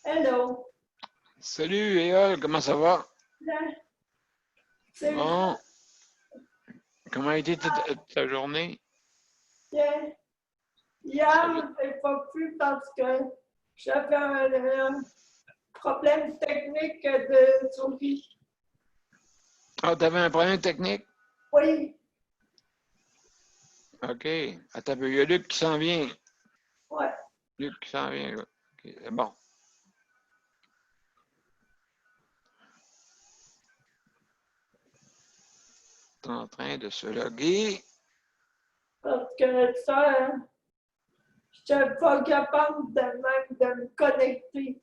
Hello. Salut, Éole, comment ça va? Là, c'est Bon, comment a été ta journée? bien. Hier, je n'ai pas pu parce que j'avais un problème technique de souris. Ah, t'avais un problème technique? Oui, OK. Attends un peu, il y a Luc qui s'en vient. ouais. Luc qui s'en vient, là. OK, c'est bon. T'es en train de se loguer. Parce que ça, je n'étais pas capable de même de me connecter.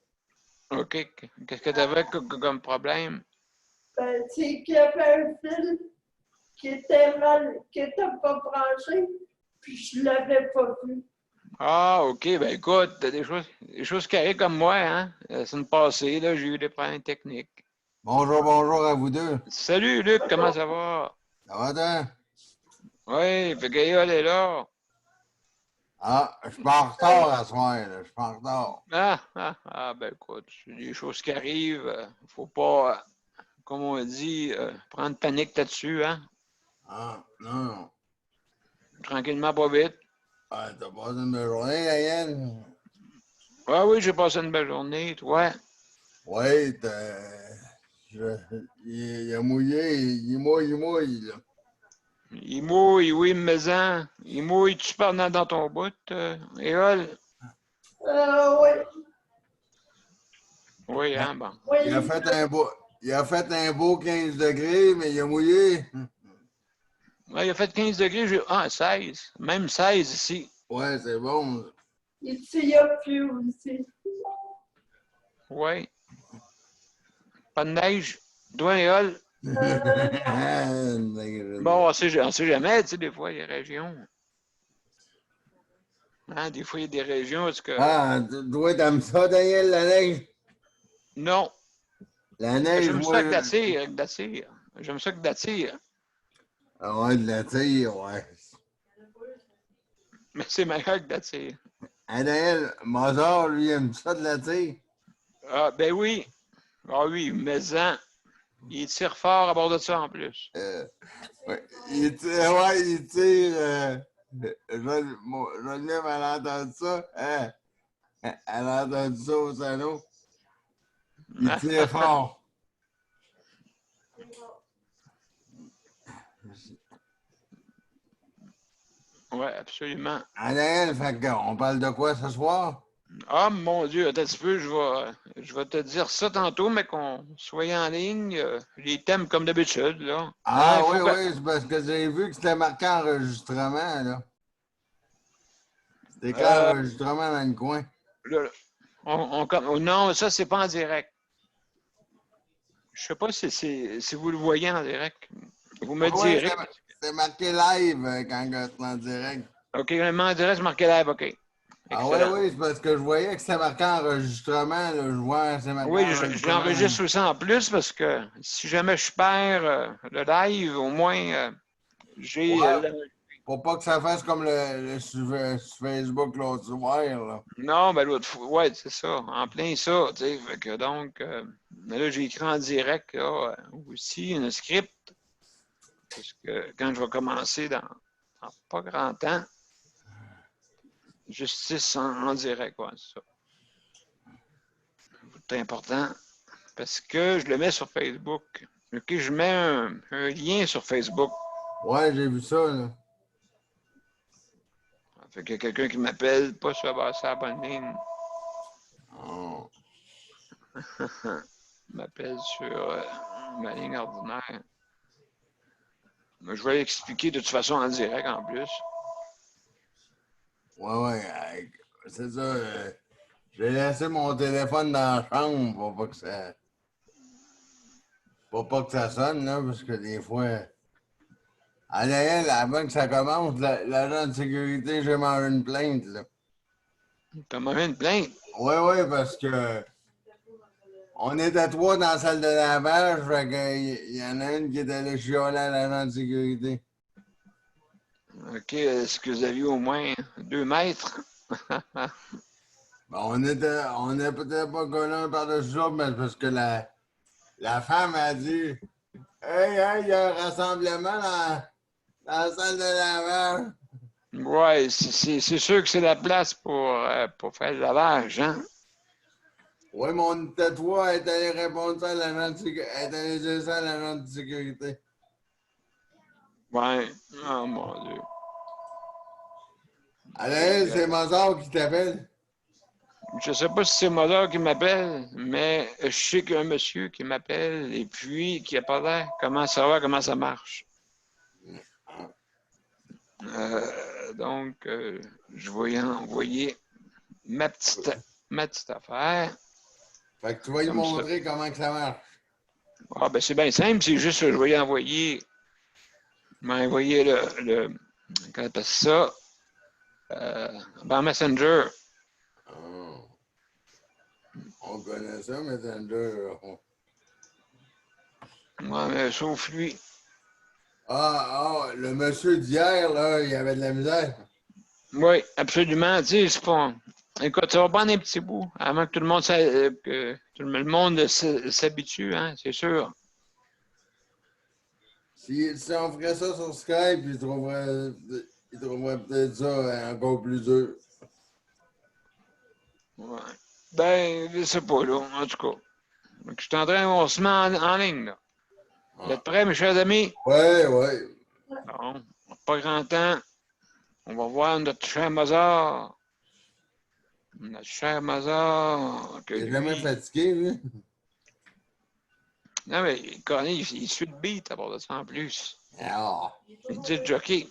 OK. Qu'est-ce que t'avais comme problème? Ben, c'est qu'il y avait un fil qui était qui était pas branché, puis je ne l'avais pas vu. Ah, OK. Ben écoute, t'as des choses qui arrivent comme moi, hein? La semaine passée, là, j'ai eu des problèmes techniques. Bonjour, bonjour à vous deux. Salut, Luc, comment ça va? Ça va, toi? Oui, fait qu'Éole est là. Ah, je suis pas en retard à ce soir, là. Je suis pas en retard. Ben écoute, c'est des choses qui arrivent. Faut pas, comme on dit, prendre panique là-dessus, hein? Ah, non, non. Tranquillement, pas vite. Ah, t'as passé une belle journée, Yann? Ah oui, j'ai passé une belle journée, toi. Oui, il a mouillé, il mouille, là. Il mouille, oui, maison. Il mouille, tu parles dans ton bout, Éole? Oui, Oui, Il a, hein, bon. il a oui. fait un beau 15 degrés, mais il a mouillé. Ouais, il a fait 15 degrés, 16. Même 16 ici. Ouais, c'est bon. Ici, il n'y a plus aussi. Oui. Pas de neige. Toi, Éole? Bon, on sait jamais, tu sais, des fois, il y a des régions. Hein, des fois, il y a des régions, parce que. Ah, toi, t'aimes ça, Daniel, la neige? Non. La neige, J'aime ça moi, glacier. J'aime ça glacier. ah ouais, de la tire, ouais. Mais c'est meilleur que glacier. Anaël, Mozart, lui, aime ça de la tire. Ah, ben oui. Ah oui, mais il tire fort à bord de ça en plus. Ouais, il tire. Geneviève, elle a entendu ça. Hein? Elle a entendu ça au salon. Il tire fort. Oui, absolument. Anaël, fait qu'on parle de quoi ce soir? Ah, mon Dieu, attends un petit peu, je vais te dire ça tantôt, mais qu'on soit en ligne, les thèmes comme d'habitude, là. Hein, Ah il oui, faut que. oui, c'est parce que j'ai vu que c'était marqué enregistrement, là. C'était écrit Euh, enregistrement dans le coin. là, non, ça, c'est pas en direct. Je sais pas si vous le voyez en direct. Vous me Oui, oui, direz. c'est marqué live quand c'est en direct. OK, vraiment en direct, c'est marqué live, OK. Ah ouais, Excellent. oui, c'est parce que je voyais que c'était marqué enregistrement, là. Je vois, c'est marqué Oui, enregistrement. j'enregistre aussi en plus parce que si jamais je perds le live, au moins j'ai. Ouais, pour pas que ça fasse comme sur Facebook l'autre soir, là. Non, ben l'autre fois, ouais, c'est ça, en plein ça, tu sais. Fait que donc, là, j'ai écrit en direct là, aussi un script parce que quand je vais commencer dans pas grand temps, justice en direct, ouais, c'est ça. C'est important parce que je le mets sur Facebook. OK, je mets un lien sur Facebook. Ouais, j'ai vu ça, là. Fait qu'il y a quelqu'un qui m'appelle, pas sur la bonne ligne. Oh. M'appelle sur ma ligne ordinaire. Mais je vais l'expliquer de toute façon en direct en plus. Ouais, ouais, c'est ça. J'ai laissé mon téléphone dans la chambre pour pas que ça sonne, là, parce que des fois. À Noël, avant que ça commence, l'agent de sécurité, j'ai mangé une plainte, là. T'as mangé une plainte? Oui, oui, parce que on était trois dans la salle de lavage, fait qu'il y en a une qui était allée chialer à l'agent de sécurité. OK, est-ce que vous aviez au moins 2 mètres? Ben, on n'est peut-être pas collés par-dessus l'autre, mais parce que la femme a dit hey, hey, il y a un rassemblement dans la salle de lavage. Ouais, c'est sûr que c'est la place pour faire le lavage, hein? Oui, mon tatouage est allé répondre ça à l'agent de sécurité. Est allé dire ça à l'agent de sécurité. Ouais. Oh mon Dieu. Allez, c'est Mozart qui t'appelle. Je sais pas si c'est Mother qui m'appelle, mais je sais qu'il y a un monsieur qui m'appelle et puis qui a pas l'air comment ça va, comment ça marche. Donc, je vais y envoyer ma petite affaire. Fait que tu vas lui Comme ça. montrer comment que ça marche. Ah, ben c'est bien simple, c'est juste que je vais y envoyer. M'envoyer comment on appelle ça? Par Messenger. Oh. On connaît ça, Messenger. Ouais, mais sauf lui. Le monsieur d'hier, là, il avait de la misère. Oui, absolument. Tu sais, c'est pas. Écoute, ça va prendre un petit bout avant que tout le monde s'habitue, hein, c'est sûr. Si on ferait ça sur Skype, il trouverait peut-être ça encore plus dur. Ouais. Ben, je sais pas, là, en tout cas. Donc, je suis en train, on se met en ligne, là. Vous êtes prêts, mes chers amis? Ouais, ouais. Bon, pas grand temps. On va voir notre cher Mozart. Notre cher Mozart, que Il est jamais lui. fatigué, lui. Non, mais Connie, il suit le beat à part de ça en plus. Ah. Il dit le jockey.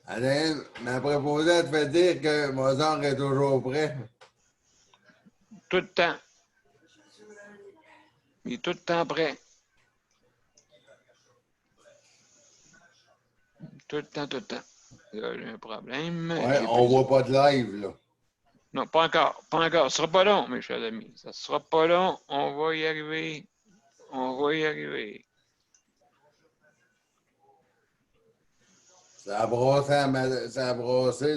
Alain, ma proposée te fait dire que Mozart est toujours prêt. Tout le temps. Il est tout le temps prêt. Tout le temps, tout le temps. Là, j'ai un problème. Ouais, J'ai on plus... voit pas de live, là. Non, pas encore. Pas encore. Ce sera pas long, mes chers amis. Ça sera pas long. On va y arriver. On va y arriver. Ça a brossé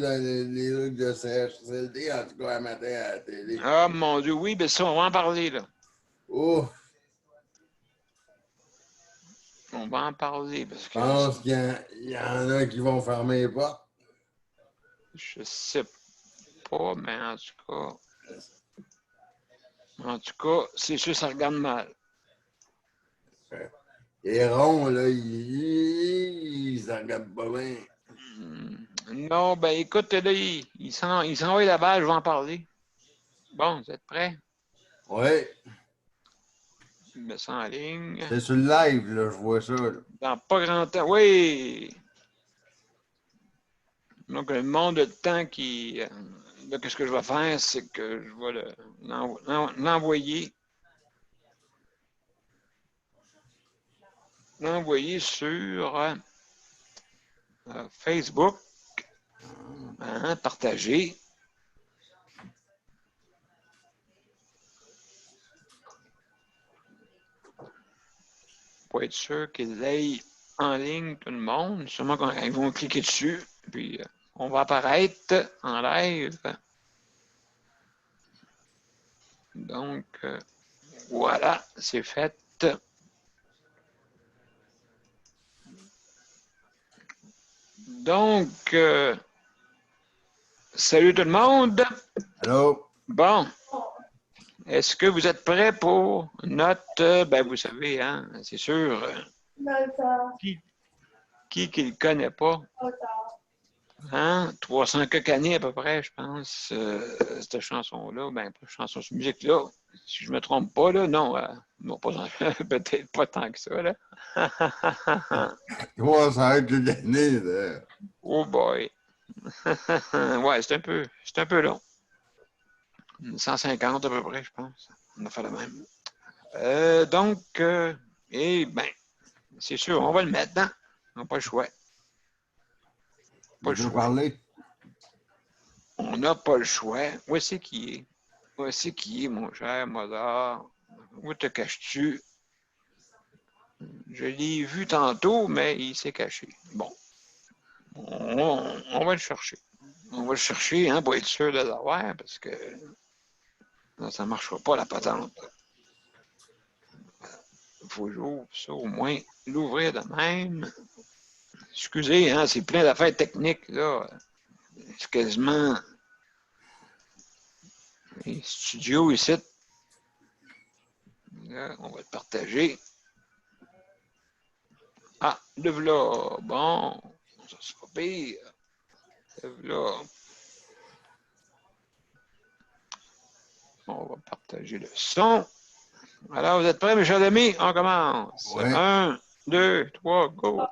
dans les trucs de CHSLD, en tout cas, un matin à la télé. Ah, mon Dieu, oui, ben ça, on va en parler, là. Ouf, On va en parler parce je que pense qu'il y en a qui vont fermer les portes. je sais pas, mais en tout cas, c'est sûr, ça regarde mal. Les ronds, là, ils s'en regardent pas bien. Non, ben écoute, là, il s'en va là-bas, je vais en parler. Bon, vous êtes prêts? Ouais, Je me sens en ligne. c'est sur le live, là, je vois ça. Là. Dans pas grand temps. Oui! Donc, le monde de temps qui. Là, qu'est-ce que je vais faire? C'est que je vais l'envoyer. L'envoyer sur Facebook. Hein, partager. Pour être sûr qu'ils aillent en ligne tout le monde. Sûrement qu'ils vont cliquer dessus. Puis, on va apparaître en live. Donc, voilà, c'est fait. Donc, salut tout le monde. Allô? Bon, est-ce que vous êtes prêts pour notre, ben vous savez, hein, c'est sûr, qui ne le connaît pas, hein, 300 quelques années à peu près, je pense, cette chanson-là, ben pas chanson, cette musique-là, si je me trompe pas, là, non, non pas, peut-être pas tant que ça, là. Toi, ça va être une année, là. Oh boy. Ouais, c'est un peu long. 150 à peu près, je pense. On a fait le même. Donc, eh bien, c'est sûr, on va le mettre dedans. On n'a pas le choix. Pas Il le veut choix. parler. On n'a pas le choix. Où est-ce qu'il est? Où est-ce qu'il est, mon cher Mozart? Où te caches-tu? Je l'ai vu tantôt, mais il s'est caché. Bon. on va le chercher. On va le chercher hein, pour être sûr de l'avoir, parce que non, ça ne marchera pas, la patente. Il faut que j'ouvre ça, au moins l'ouvrir de même. Excusez, hein, c'est plein d'affaires techniques, là. C'est quasiment un studio ici. Là, on va le partager. Ah, le voilà. Bon, ça c'est pas pire. Le voilà. On va partager le son. Alors, vous êtes prêts, mes chers amis? On commence. Ouais. 1, 2, 3, go!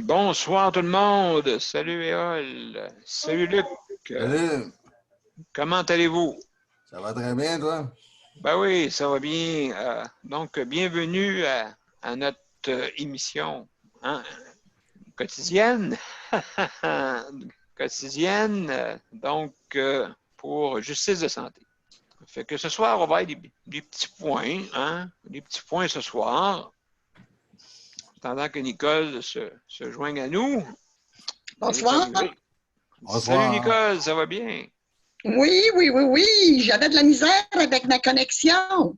Bonsoir tout le monde. Salut Éole. Salut Luc. Salut. Comment allez-vous? Ça va très bien, toi? Ben oui, ça va bien. Donc, bienvenue à notre émission hein, quotidienne. Quotidienne, donc, pour justice de santé. Fait que ce soir, on va avoir des petits points, hein? Des petits points ce soir. Pendant que Nicole se joigne à nous. Bonsoir. Bonsoir. Salut Nicole, ça va bien? Oui. J'avais de la misère avec ma connexion.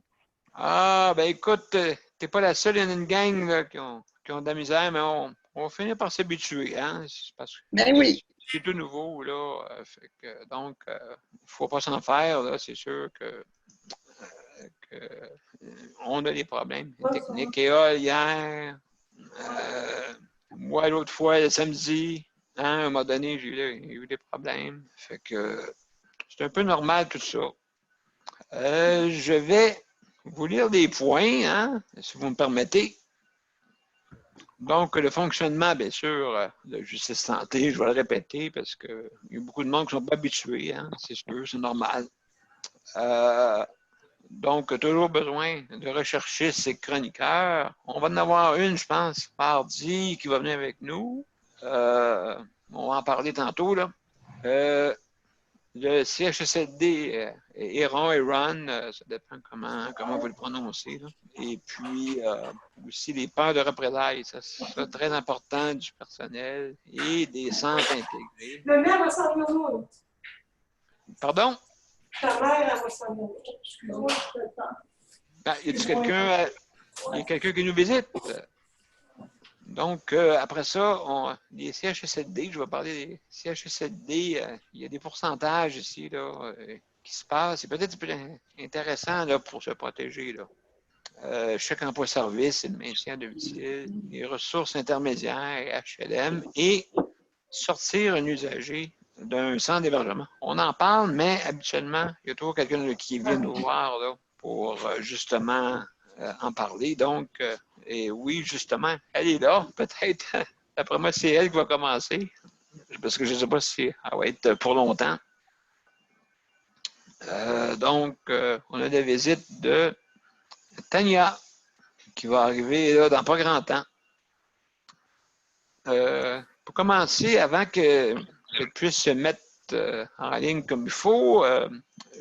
Ah, ben écoute, t'es pas la seule, il y en a une gang là, qui ont de la misère, mais on va finir par s'habituer, hein? Parce que Ben oui. c'est tout nouveau, là. Fait que, donc, faut pas s'en faire, là. C'est sûr que on a des problèmes techniques. Et hier, moi, l'autre fois, le samedi, hein, à un moment donné, j'ai eu des problèmes. Fait que c'est un peu normal tout ça. Je vais vous lire des points, hein, si vous me permettez. Donc, le fonctionnement, bien sûr, de Justice Santé, je vais le répéter parce qu'il y a beaucoup de monde qui ne sont pas habitués, hein, c'est sûr, c'est normal. Donc, toujours besoin de recherchistes et chroniqueurs. On va en avoir une, je pense, mardi, qui va venir avec nous. On va en parler tantôt, là. Le CHSLD, Héron, ça dépend comment vous le prononcez. Là. Et puis, aussi les peurs de représailles, ça c'est très important du personnel et des centres intégrés. Le maire va s'en venir. Pardon? Ta mère, elle va s'en venir. Excuse-moi, je te tente. Ben, y a quelqu'un qui nous visite? Donc, après ça, les CHSLD, je vais parler des CHSLD, il y a des pourcentages ici là, qui se passent. C'est peut-être intéressant là, pour se protéger. Là. Chèque emploi-service et le maintien à domicile, les ressources intermédiaires, HLM, et sortir un usager d'un centre d'hébergement. On en parle, mais habituellement, il y a toujours quelqu'un qui vient nous voir là, pour justement en parler. Donc, et oui, justement, elle est là. Peut-être, d'après moi, c'est elle qui va commencer. Parce que je ne sais pas si elle va être pour longtemps. Donc, on a la visite de Tania, qui va arriver là, dans pas grand temps. Pour commencer, avant qu'elle puisse se mettre en ligne comme il faut,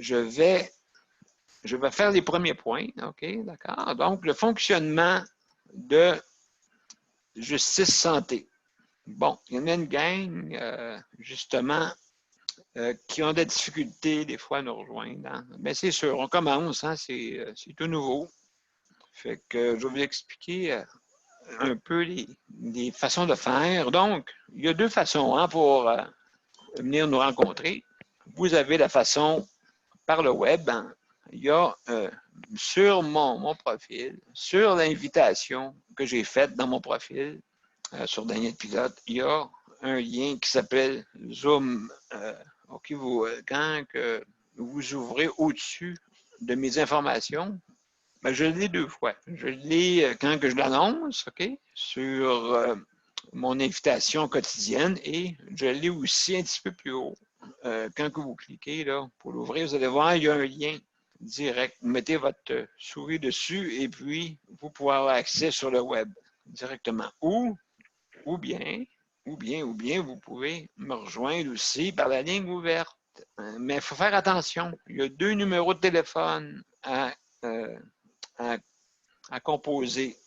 je vais faire les premiers points. OK, d'accord? Donc, le fonctionnement de Justice Santé. Bon, il y en a une gang, justement, qui ont des difficultés des fois à nous rejoindre. Hein? Mais c'est sûr, on commence, hein? C'est tout nouveau. Fait que je vais vous expliquer un peu les façons de faire. Donc, il y a deux façons hein, pour venir nous rencontrer. Vous avez la façon par le web. Hein? Il y a sur mon profil, sur l'invitation que j'ai faite dans mon profil, sur Daniel Pilote, il y a un lien qui s'appelle Zoom. Quand vous ouvrez au-dessus de mes informations, ben, je l'ai deux fois. Je l'ai quand que je l'annonce, OK, sur mon invitation quotidienne et je l'ai aussi un petit peu plus haut quand que vous cliquez là, pour l'ouvrir, vous allez voir, il y a un lien direct. Vous mettez votre souris dessus et puis vous pouvez avoir accès sur le web directement. Ou bien, vous pouvez me rejoindre aussi par la ligne ouverte. Mais il faut faire attention. Il y a 2 numéros de téléphone à composer.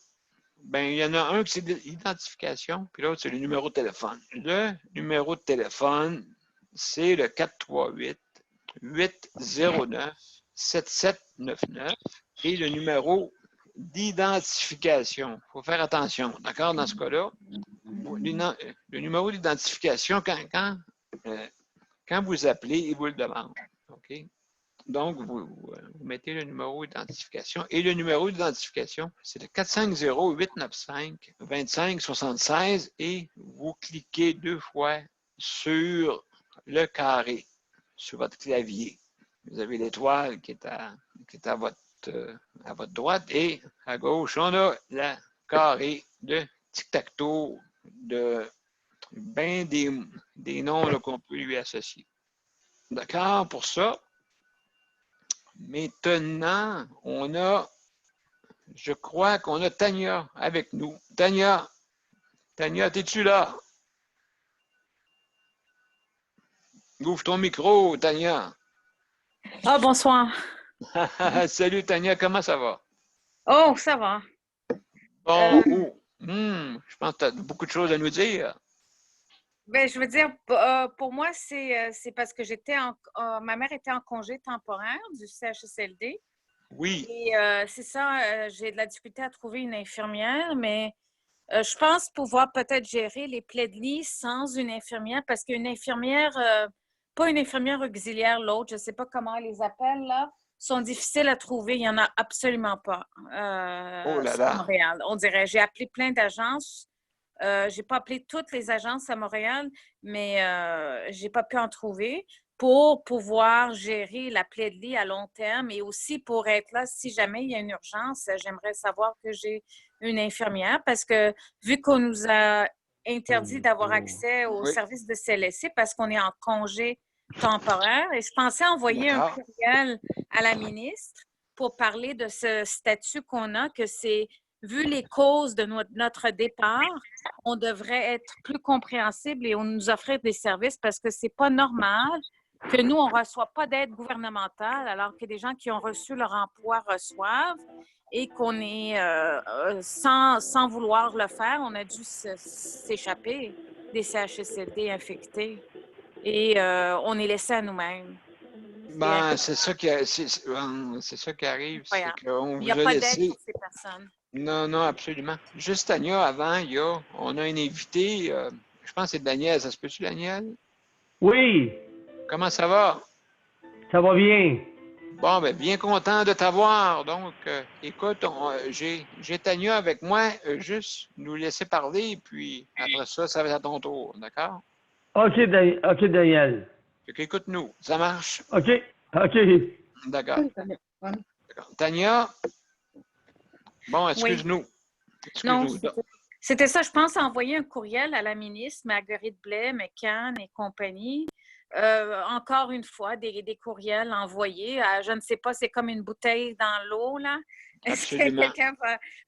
Ben, il y en a un qui c'est l'identification, puis l'autre, c'est le numéro de téléphone. Le numéro de téléphone, c'est le 438-809-7799 et le numéro d'identification. Il faut faire attention, d'accord, dans ce cas-là. Le numéro d'identification, quand vous appelez, il vous le demande. OK? Donc, vous mettez le numéro d'identification. Et le numéro d'identification, c'est le 450-895-2576 et vous cliquez 2 fois sur le carré sur votre clavier. Vous avez l'étoile qui est à votre droite et à gauche, on a le carré de tic-tac-toe de bien des noms qu'on peut lui associer. D'accord pour ça? Maintenant, je crois qu'on a Tania avec nous. Tania, es-tu là? Ouvre ton micro, Tania. Ah, bonsoir. Salut, Tania, comment ça va? Oh, ça va. Bon, je pense que tu as beaucoup de choses à nous dire. Ben, je veux dire, pour moi, c'est parce que ma mère était en congé temporaire du CHSLD. Oui. Et c'est ça, j'ai de la difficulté à trouver une infirmière, mais je pense pouvoir peut-être gérer les plaies de lit sans une infirmière, parce qu'une infirmière, pas une infirmière auxiliaire, l'autre, je ne sais pas comment on les appelle, là, sont difficiles à trouver. Il n'y en a absolument pas Oh là sur là. Montréal. On dirait, j'ai appelé plein d'agences. Je n'ai pas appelé toutes les agences à Montréal, mais je n'ai pas pu en trouver pour pouvoir gérer la plaie de lit à long terme et aussi pour être là si jamais il y a une urgence. J'aimerais savoir que j'ai une infirmière parce que vu qu'on nous a interdit d'avoir accès au Oui. service de CLSC parce qu'on est en congé temporaire, et je pensais envoyer un D'accord. courriel à la ministre pour parler de ce statut qu'on a, que c'est, vu les causes de notre départ, on devrait être plus compréhensible et on nous offrir des services parce que c'est pas normal que nous, on ne reçoit pas d'aide gouvernementale alors que des gens qui ont reçu leur emploi reçoivent et qu'on est, sans vouloir le faire, on a dû s'échapper des CHSLD infectés et on est laissé à nous-mêmes. Ben, c'est ça qui arrive, c'est Incroyable. qu'on Il n'y a vous a pas d'aide laissé. pour ces personnes. Non, absolument. Juste, Tania, avant, on a un invité, je pense que c'est Daniel. Ça se peut-tu, Daniel? Oui, Comment ça va? ça va bien. Bon, ben, bien content de t'avoir. Donc, écoute, j'ai Tania avec moi, juste nous laisser parler, puis après ça, ça va être à ton tour, d'accord? OK, Daniel. Fait qu'écoute-nous, ça marche? OK, OK. D'accord. Tania, bon, excuse-nous. Non, Excuse-nous. c'était ça. Je pense envoyer un courriel à la ministre Marguerite Blais, McCann et compagnie. Encore une fois, des courriels envoyés. Je ne sais pas, c'est comme une bouteille dans l'eau, là. Est-ce que Absolument. quelqu'un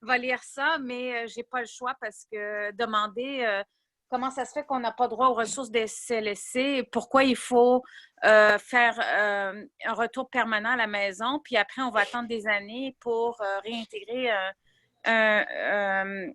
va lire ça? Mais je n'ai pas le choix parce que demander comment ça se fait qu'on n'a pas droit aux ressources des CLSC, pourquoi il faut faire un retour permanent à la maison, puis après, on va attendre des années pour réintégrer un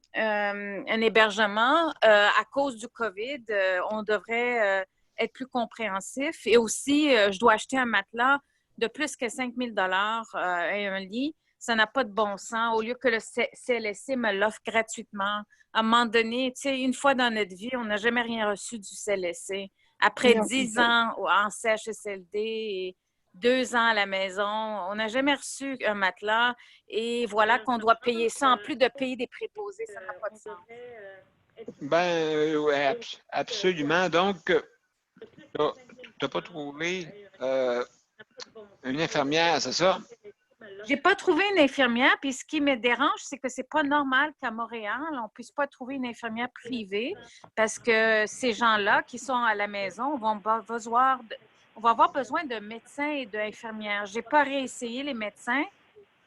hébergement à cause du COVID. On devrait être plus compréhensif. Et aussi, je dois acheter un matelas de plus que 5 000 et un lit. Ça n'a pas de bon sens. Au lieu que le CLSC me l'offre gratuitement. À un moment donné, tu sais, une fois dans notre vie, on n'a jamais rien reçu du CLSC. Après 10 ans en CHSLD et 2 ans à la maison, on n'a jamais reçu un matelas. Et voilà qu'on doit payer ça en plus de payer des préposés. Ça n'a pas de sens. Ben, ouais, absolument. Donc, tu n'as pas trouvé une infirmière, c'est ça? J'ai pas trouvé une infirmière, puis ce qui me dérange, c'est que c'est pas normal qu'à Montréal, on puisse pas trouver une infirmière privée parce que ces gens-là qui sont à la maison vont on va avoir besoin de médecins et d'infirmières. Je n'ai pas réessayé les médecins,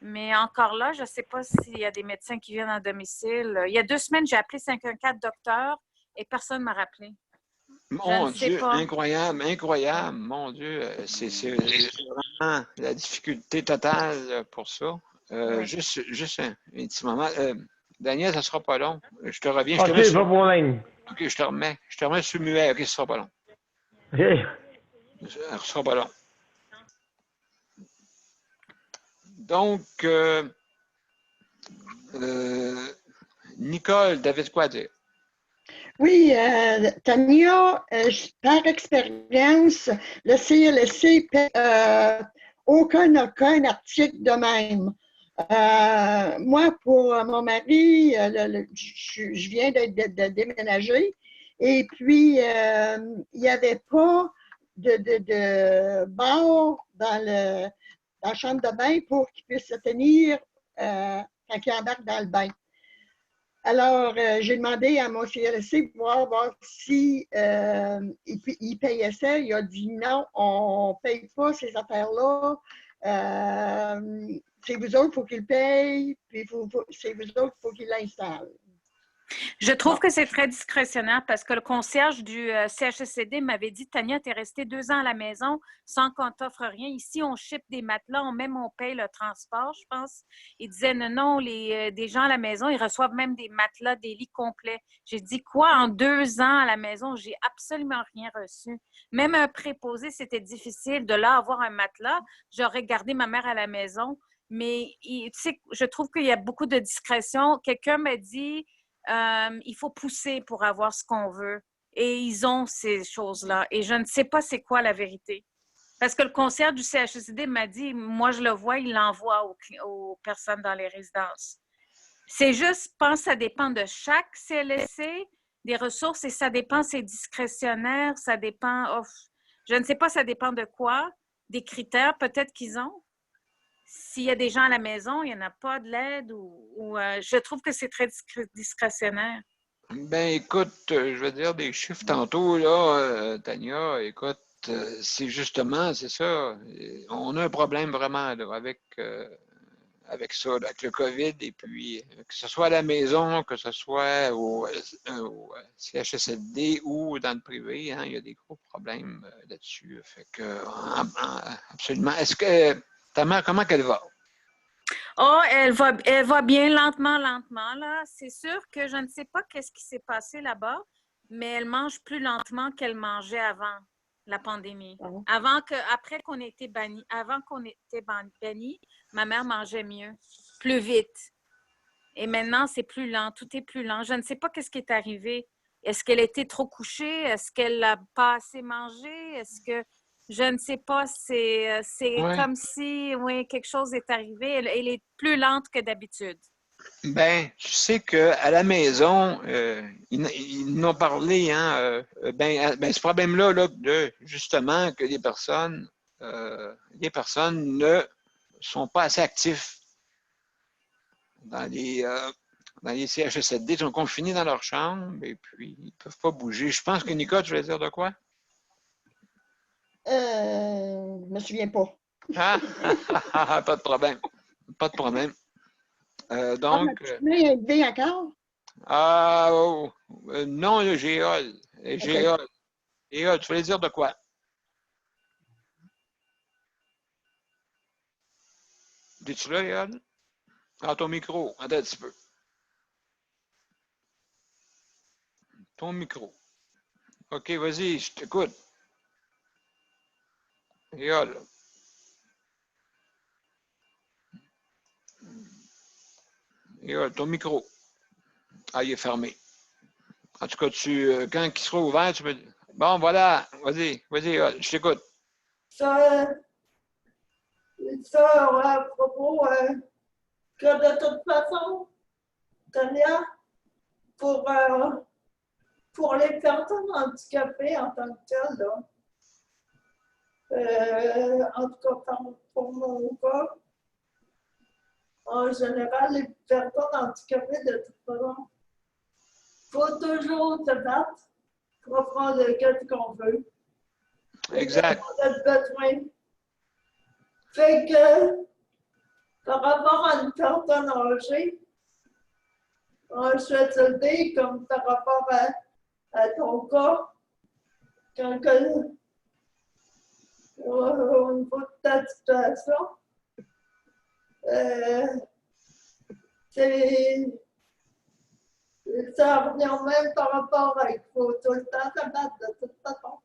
mais encore là, je ne sais pas s'il y a des médecins qui viennent en domicile. Il y a 2 semaines, j'ai appelé 514 docteur et personne ne m'a rappelé. Mon ne sais Dieu, pas. incroyable, incroyable. Mon Dieu, c'est vraiment la difficulté totale pour ça. Ouais. Juste un petit moment. Daniel, ça ne sera pas long. Je te reviens. Je OK, te mets pas de sur... problème. OK, je te remets sur muet. OK, ce ne sera pas long. OK. Ce ne sera pas long. Donc, Nicole, tu avais de quoi dire? Oui, Tania, par expérience, le CLSC paie aucun article de même. Moi, pour mon mari, je viens de déménager et puis il n'y avait pas de bar dans la chambre de bain pour qu'il puisse se tenir quand il embarque dans le bain. Alors, j'ai demandé à mon CLSC pour voir si il payait ça. Il a dit non, on ne paye pas ces affaires-là. C'est vous autres, il faut qu'il paye, puis c'est vous autres, il faut qu'il l'installe. Je trouve que c'est très discrétionnaire parce que le concierge du CHSCD m'avait dit, Tania, tu es restée 2 ans à la maison sans qu'on t'offre rien. Ici, on ship des matelas, on paye le transport, je pense. Il disait, non, des gens à la maison, ils reçoivent même des matelas, des lits complets. J'ai dit, quoi, en 2 ans à la maison, j'ai absolument rien reçu. Même un préposé, c'était difficile. De là, avoir un matelas, j'aurais gardé ma mère à la maison. Mais, tu sais, je trouve qu'il y a beaucoup de discrétion. Quelqu'un m'a dit, il faut pousser pour avoir ce qu'on veut. Et ils ont ces choses-là. Et je ne sais pas c'est quoi la vérité. Parce que le concierge du CHSCD m'a dit, moi je le vois, il l'envoie aux personnes dans les résidences. C'est juste, je pense que ça dépend de chaque CLSC, des ressources, et ça dépend, c'est discrétionnaire, ça dépend, je ne sais pas, ça dépend de quoi, des critères peut-être qu'ils ont. S'il y a des gens à la maison, il n'y en a pas de l'aide ou je trouve que c'est très discrétionnaire. Ben, écoute, je vais dire des chiffres tantôt, là, Tania. Écoute, c'est justement, c'est ça. On a un problème vraiment là, avec ça, là, avec le COVID, et puis que ce soit à la maison, que ce soit au CHSLD ou dans le privé, hein, il y a des gros problèmes là-dessus. Fait que, absolument. Est-ce que ta mère, comment qu'elle va? Oh, elle va bien lentement, là. C'est sûr que je ne sais pas qu'est-ce qui s'est passé là-bas, mais elle mange plus lentement qu'elle mangeait avant la pandémie. Après qu'on ait été banni, avant qu'on ait été banni, ma mère mangeait mieux, plus vite. Et maintenant, c'est plus lent, tout est plus lent. Je ne sais pas qu'est-ce qui est arrivé. Est-ce qu'elle était trop couchée? Est-ce qu'elle n'a pas assez mangé? Est-ce que je ne sais pas, c'est Ouais. comme si quelque chose est arrivé. Elle est plus lente que d'habitude. Ben, tu sais qu'à la maison, ils n'ont parlé, hein, ce problème-là, là, de justement que les personnes ne sont pas assez actifs dans les CHSLD, ils sont confinés dans leur chambre et puis ils ne peuvent pas bouger. Je pense que Nicole, tu voulais dire de quoi? Je me souviens pas. Ah, pas de problème. Pas de problème. Donc. Ma petite main est levée encore? Non, le Géol. Géol. Géol, tu voulais dire de quoi? Es-tu là, Géol? Ah, ton micro. Attends un petit peu. Ton micro. OK, vas-y, je t'écoute. Géol. Géol, ton micro. Ah, il est fermé. En tout cas, quand il sera ouvert, tu peux. Bon, voilà. Vas-y, Géol, je t'écoute. Ça, à propos que de toute façon, Tania, pour les personnes handicapées en tant que telles, là, en tout cas pour mon cas, en général, les personnes handicapées, de toute façon, il faut toujours se battre pour prendre ce qu'on veut. Exact. On a besoin. Fait que, par rapport à une personne âgée, un CHSLD, comme par rapport à ton cas, quand au niveau de ta situation, c'est ça revient au même par rapport à il faut tout le temps se battre de toute façon.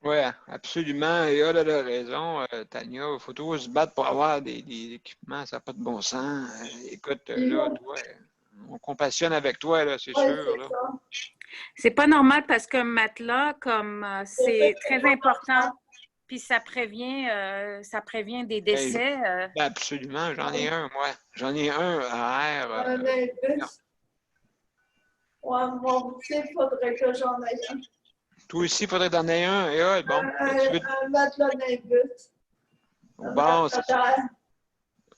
Oui, absolument. Et elle a raison, Tania. Il faut toujours se battre pour avoir des équipements. Ça n'a pas de bon sens. Écoute, là, toi, on compassionne avec toi, là, c'est Ouais, sûr. c'est Là. ça. C'est pas normal parce qu'un matelas, comme c'est très important, puis ça prévient des décès. Ben, absolument, j'en ai un, moi. J'en ai un à air. Un imbus. Ouais, moi aussi, il faudrait que j'en aie un. Toi aussi, il faudrait t'en aies un. Et bon, tu veux... Un matelas d'imbus. Bon, c'est ça.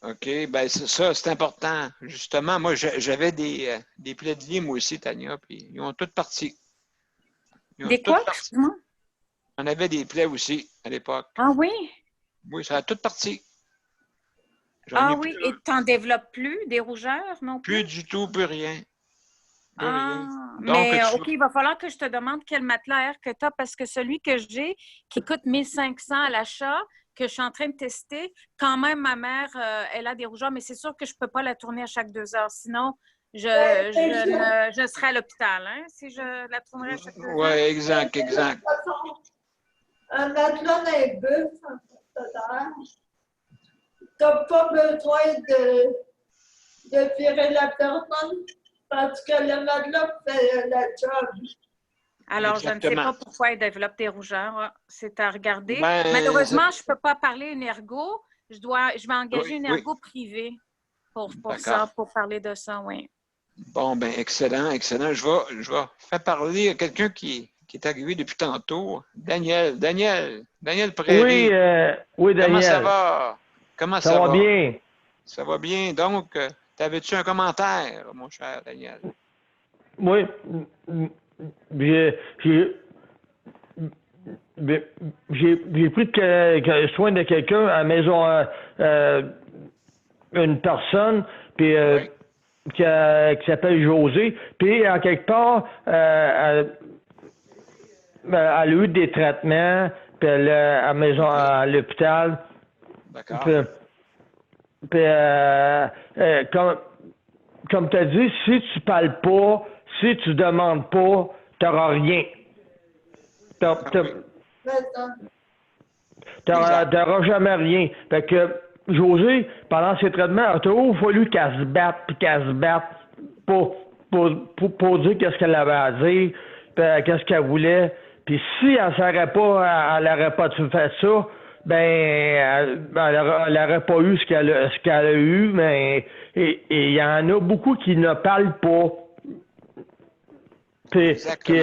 OK, ben ça, c'est important. Justement, moi, j'avais des plaies de lit, moi aussi, Tania, puis ils ont toutes parti. Des quoi, excuse-moi? On avait des plaies aussi, à l'époque. Ah oui? Oui, ça a tout parti. Ah oui, et tu n'en développes plus, des rougeurs non plus? Plus du tout, plus rien. Plus rien. Donc, mais OK, il va falloir que je te demande quel matelas air que tu as, parce que celui que j'ai, qui coûte 1500 à l'achat, que je suis en train de tester, quand même, ma mère, elle a des rougeurs, mais c'est sûr que je ne peux pas la tourner à chaque 2 heures. Sinon, je serais à l'hôpital, hein, si je la tournerais à chaque 2 heures. Oui, exact. De toute façon, un matelas d'imbus, tu n'as pas besoin de virer la personne parce que le matelas fait la job. Alors, Exactement. je ne sais pas pourquoi il développe des rougeurs. C'est à regarder. Ben, malheureusement, je ne peux pas parler une ergo. Je vais engager une oui. ergo privée pour ça, pour parler de ça, oui. Bon, ben excellent. Je vais faire parler à quelqu'un qui est arrivé depuis tantôt. Daniel Prairie. Oui, Daniel. Comment ça va? Ça va bien. Ça va bien. Donc, t'avais-tu un commentaire, mon cher Daniel? Oui. J'ai pris soin de quelqu'un à la maison, une personne, puis qui s'appelle José, puis en quelque part, elle a eu des traitements, puis elle est à la maison, à l'hôpital. D'accord. Puis, comme tu as dit, si tu parles pas, si tu demandes pas, tu n'auras rien. T'auras jamais rien. Fait que José, pendant ses traitements, il a toujours fallu qu'elle se batte, pour dire qu'est-ce qu'elle avait à dire, qu'est-ce qu'elle voulait. Puis si elle ne saurait pas, elle n'aurait pas fait ça, ben, elle n'aurait pas eu ce qu'elle a eu, mais il y en a beaucoup qui ne parlent pas. Puis, qui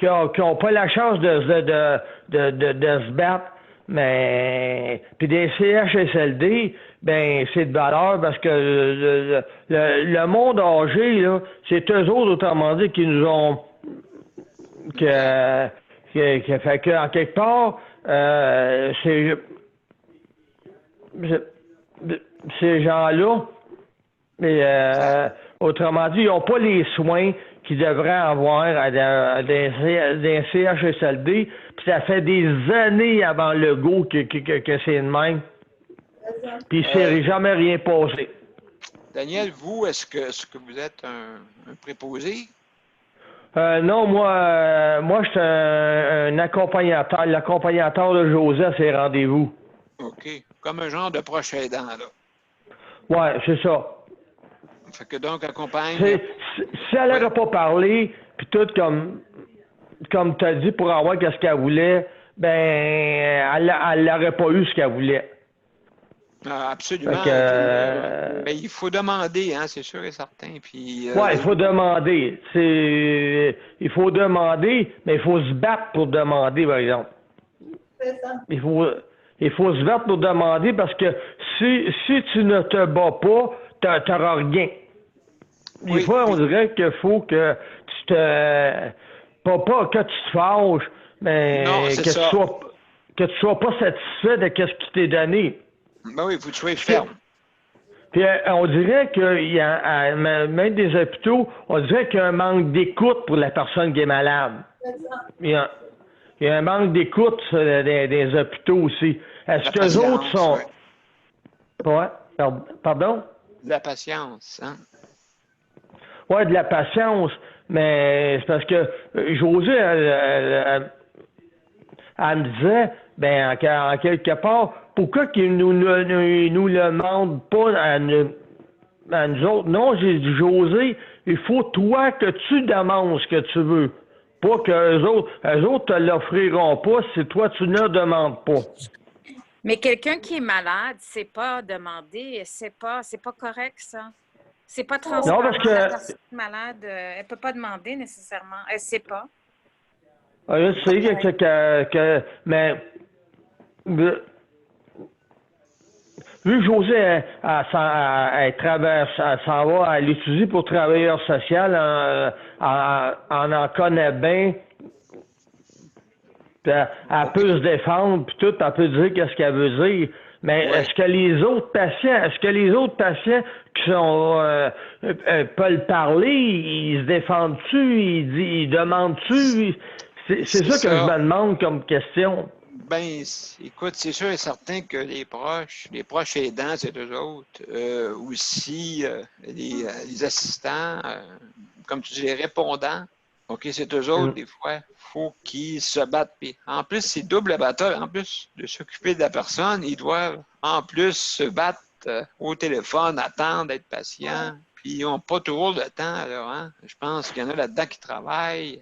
n'ont pas la chance de se battre, mais puis des CHSLD, ben c'est de valeur parce que le monde âgé, là, c'est eux autres, autrement dit, qui nous ont qui fait que en quelque part, ces gens-là, mais autrement dit, ils n'ont pas les soins qu'ils devraient avoir à des CHSLD, puis ça fait des années avant le go que c'est de même. Puis il ne s'est jamais rien passé. Daniel, vous, est-ce que vous êtes un préposé? Non, moi je suis un accompagnateur, l'accompagnateur de José à ses rendez-vous. OK. Comme un genre de proche aidant, là. Ouais, c'est ça. Fait que donc, accompagne... Si elle n'aurait pas parlé, puis tout comme tu as dit, pour avoir ce qu'elle voulait, ben, elle n'aurait pas eu ce qu'elle voulait. Ah, absolument. Mais il faut demander, hein, c'est sûr et certain. Puis, il faut demander. Il faut demander, mais il faut se battre pour demander, par exemple. C'est ça. Il faut se battre pour demander parce que si tu ne te bats pas, tu n'auras rien. Des fois, on dirait qu'il faut que tu te... Pas que tu te fâches, mais Non, c'est que ça. tu sois pas satisfait de ce qui t'est donné. Ben oui, il faut que tu sois ferme. Puis on dirait qu'il y a, même des hôpitaux, on dirait qu'il y a un manque d'écoute pour la personne qui est malade. Il y a, il y a un manque d'écoute des hôpitaux aussi. Est-ce La que les autres patience, sont... ouais. Ouais, pardon? La patience, hein? Ouais, de la patience, mais c'est parce que Josée, elle me disait, ben, en quelque part, pourquoi qu'ils nous le demandent pas à nous autres? Non, j'ai dit, José, il faut toi que tu demandes ce que tu veux. Pas que eux autres te l'offriront pas si toi tu ne demandes pas. Mais quelqu'un qui est malade, c'est pas demander, c'est pas correct, ça. C'est pas Non, transparent. parce que La personne malade, elle peut pas demander nécessairement. Elle sait pas. je sais mais vu que José, elle s'en va à l'étudier pour travailleur social, en connaît bien, puis elle peut se défendre, puis tout, elle peut dire qu'est-ce qu'elle veut dire. Mais Ouais. est-ce que les autres patients qui sont peuvent parler, ils se défendent-tu, ils demandent-tu? C'est ça que je me demande comme question. Ben, écoute, c'est sûr et certain que les proches aidants, c'est eux autres. Aussi, les assistants, comme tu dis, les répondants. OK, c'est eux autres, des fois. Faut qu'ils se battent. Puis, en plus, c'est double bataille. En plus de s'occuper de la personne, ils doivent, en plus, se battre au téléphone, attendre, être patients. Puis, ils n'ont pas toujours le temps, alors, hein. Je pense qu'il y en a là-dedans qui travaillent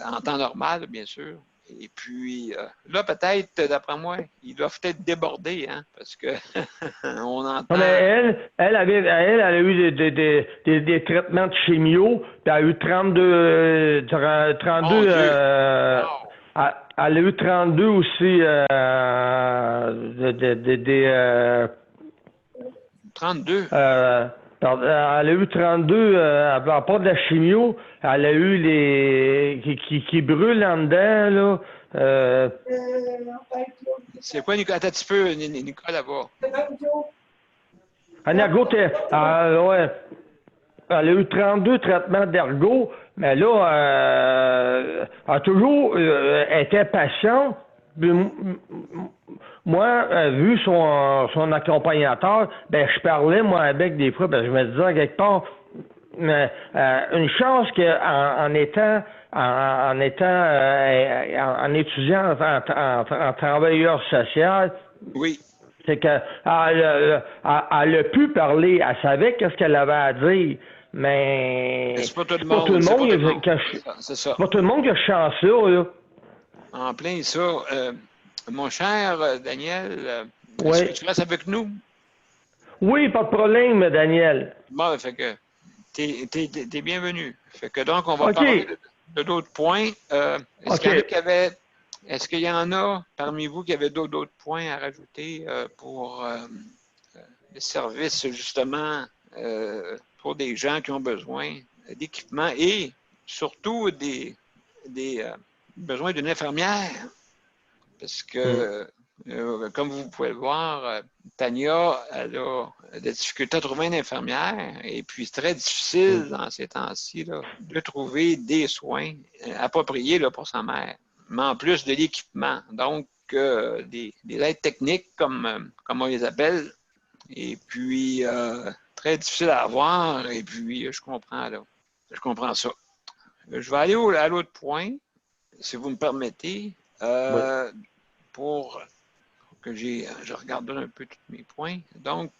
en temps normal, bien sûr. Et puis, là, peut-être, d'après moi, ils doivent être débordés, hein, parce que on entend... Non, mais elle a eu des traitements de chimio, puis elle a eu 32, Mon Dieu! Elle a eu 32 aussi, 32? elle a eu 32, à part de la chimio, elle a eu les qui brûlent en dedans, là. C'est quoi, Nicolas? Attends un petit peu, Nicolas, là-bas. Ouais. Elle a eu 32 traitements d'ergot, mais là, elle a toujours été patiente. Puis, moi, vu son accompagnateur, ben je parlais, moi, avec des fois, je me disais, quelque part, mais, une chance qu'en étant en étudiant en travailleur social, Oui. c'est qu'elle a pu parler, elle savait qu'est-ce qu'elle avait à dire, mais C'est pas tout le c'est pas tout monde. le C'est pas monde tout le monde. qui C'est ça. c'est pas tout le monde qui a ce chance-là, là. En plein ça. Mon cher Daniel, est-ce Oui. que tu restes avec nous? Oui, pas de problème, Daniel. Bon, fait que t'es bienvenu. Fait que donc, on va OK. parler de d'autres points. OK. Est-ce qu'il y en a parmi vous qui avaient d'autres points à rajouter pour les services, justement, pour des gens qui ont besoin d'équipement et surtout des besoins d'une infirmière? Parce que, comme vous pouvez le voir, Tania, elle a des difficultés à trouver une infirmière et puis c'est très difficile dans ces temps-ci là, de trouver des soins appropriés là, pour sa mère, mais en plus de l'équipement. Donc, des aides techniques, comme on les appelle, et puis très difficile à avoir, et puis je comprends là. Je comprends ça. Je vais aller à l'autre point, si vous me permettez. Oui. Pour que je regarde un peu tous mes points. Donc,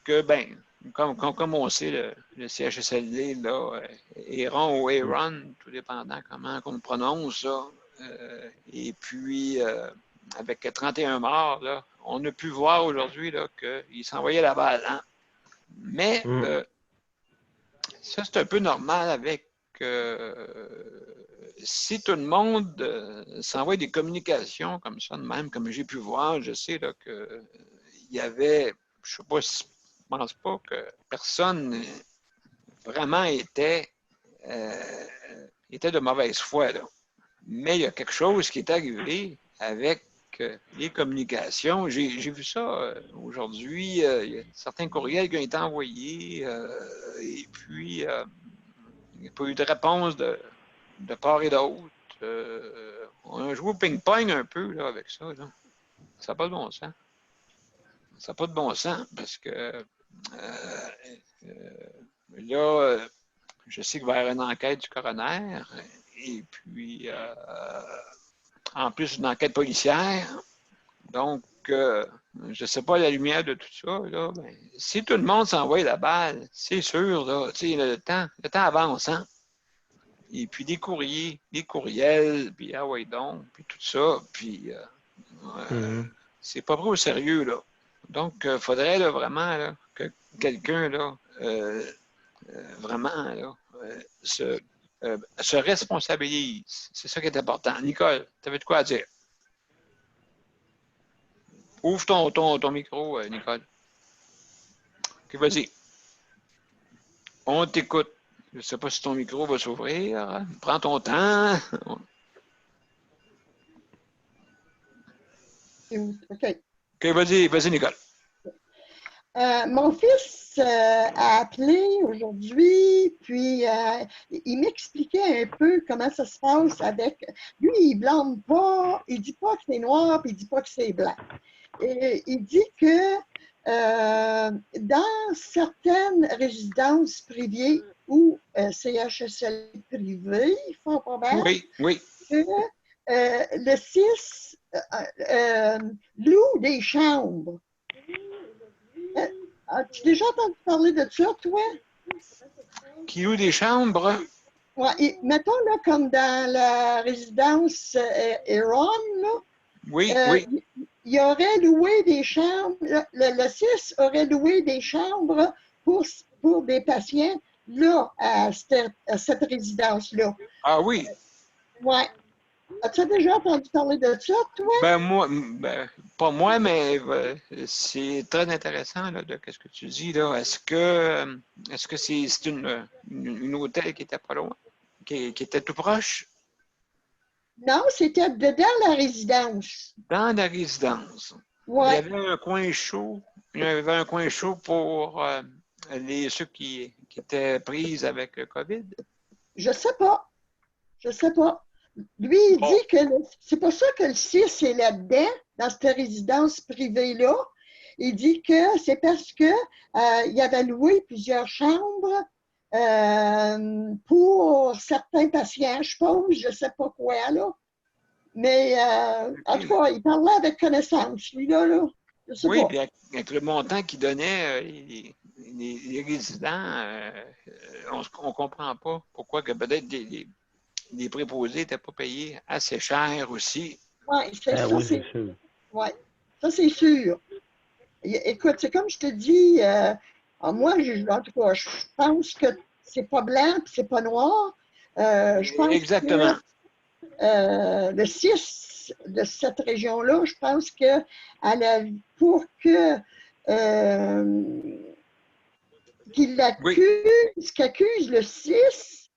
comme on sait, le CHSLD, là, Aaron ou Aaron, tout dépendant comment on le prononce, ça. Et puis, avec 31 morts, là, on a pu voir aujourd'hui qu'il s'envoyait la balle. Hein? Mais ça, c'est un peu normal avec si tout le monde s'envoie des communications comme ça, de même, comme j'ai pu voir, je sais qu'il y avait, je ne pense pas que personne vraiment était de mauvaise foi. Là. Mais il y a quelque chose qui est arrivé avec les communications. J'ai vu ça aujourd'hui. Il y a certains courriels qui ont été envoyés et puis il n'y a pas eu de réponse de part et d'autre. On a joué au ping-pong un peu là, avec ça. Là. Ça n'a pas de bon sens. Ça n'a pas de bon sens parce que là, je sais qu'il va y avoir une enquête du coroner et puis en plus une enquête policière. Donc, je ne sais pas, à la lumière de tout ça, là, ben, si tout le monde s'envoie la balle, c'est sûr, là, le temps avance, hein? Et puis des courriers, des courriels, puis ah ouais donc, puis tout ça, puis c'est pas pris au sérieux, là. Donc, il faudrait là, vraiment là, que quelqu'un, là, vraiment, là, se responsabilise. C'est ça qui est important. Nicole, tu avais de quoi à dire? Ouvre ton micro, Nicole. OK, vas-y. On t'écoute. Je ne sais pas si ton micro va s'ouvrir. Prends ton temps. OK. OK, vas-y, Nicole. Mon fils a appelé aujourd'hui, puis il m'expliquait un peu comment ça se passe avec. Lui, il blâme pas, il dit pas que c'est noir, puis il dit pas que c'est blanc. Et il dit que dans certaines résidences privées ou CHSLD privées, fort probable, Oui. que le CIS loue des chambres. As-tu déjà entendu parler de ça, toi? Qui loue des chambres? Ouais, mettons, là, comme dans la résidence Eron, là, Oui. il aurait loué des chambres, le CIS aurait loué des chambres pour des patients, là, à cette résidence-là. Ah oui. Ouais. As-tu déjà entendu parler de ça, toi? Pas moi, mais c'est très intéressant là, de ce que tu dis. Là. Est-ce que c'est une hôtel qui était pas loin, qui était tout proche? Non, c'était dedans la résidence. Dans la résidence. Ouais. Il y avait un coin chaud. Il y avait un coin chaud pour ceux qui étaient pris avec le COVID. Je sais pas. Je sais pas. Lui, il dit que c'est pas ça que le CIS est là-dedans, dans cette résidence privée-là. Il dit que c'est parce que il avait loué plusieurs chambres pour certains patients, je suppose, je sais pas quoi, là. Mais en tout cas, il parlait avec connaissance, lui-là, là. Je sais Oui, pas. puis avec le montant qu'il donnait, les résidents, on ne comprend pas pourquoi que peut-être les préposés n'étaient pas payés assez cher aussi. Oui, c'est ça. Oui, c'est sûr. Oui, ça, c'est sûr. Écoute, c'est comme je te dis, moi, en tout cas, je pense que c'est pas blanc et c'est pas noir. Je pense Exactement. que le 6 de cette région-là, je pense que pour que qu'accuse le 6,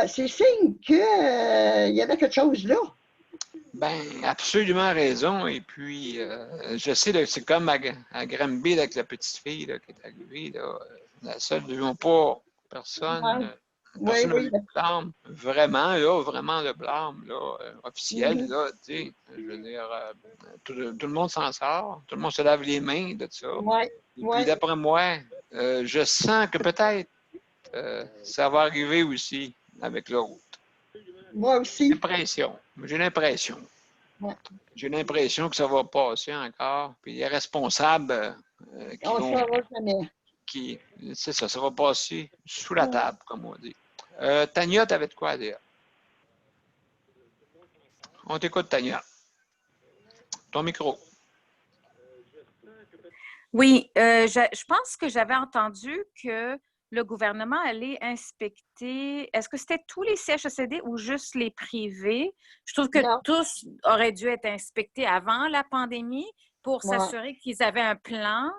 c'est signe qu'il y avait quelque chose là. Ben, absolument raison. Et puis, je sais, c'est comme à Granby avec la petite fille là, qui est arrivée. Là, la seule, ils n'ont pas personne. Personne n'a eu de blâme. Vraiment le blâme là, officiel. Là, je veux dire, tout le monde s'en sort. Tout le monde se lave les mains de ça. Et puis, d'après moi, je sens que peut-être ça va arriver aussi avec l'autre. Moi aussi. J'ai l'impression. Ouais. J'ai l'impression que ça va passer encore. Puis les responsables on ne saura jamais. C'est ça, ça va passer sous la table, comme on dit. Tania, tu avais de quoi à dire? On t'écoute, Tania. Ton micro. Oui, je pense que j'avais entendu que le gouvernement allait inspecter, est-ce que c'était tous les CHSLD ou juste les privés? Je trouve que tous auraient dû être inspectés avant la pandémie pour s'assurer qu'ils avaient un plan,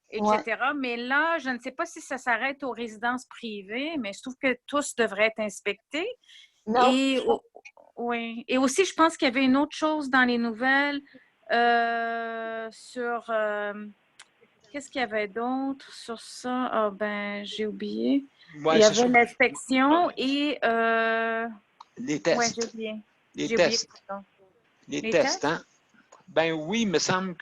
etc. Mais là, je ne sais pas si ça s'arrête aux résidences privées, mais je trouve que tous devraient être inspectés. Non. Oui. Et aussi, je pense qu'il y avait une autre chose dans les nouvelles sur... qu'est-ce qu'il y avait d'autre sur ça? Ah ben, j'ai oublié. Ouais, Il y c'est avait sûr. l'inspection et... Les oui, j'ai tests. oublié. Les J'ai oublié. tests. Pardon. Les Les tests, tests? hein? Ben oui, il me semble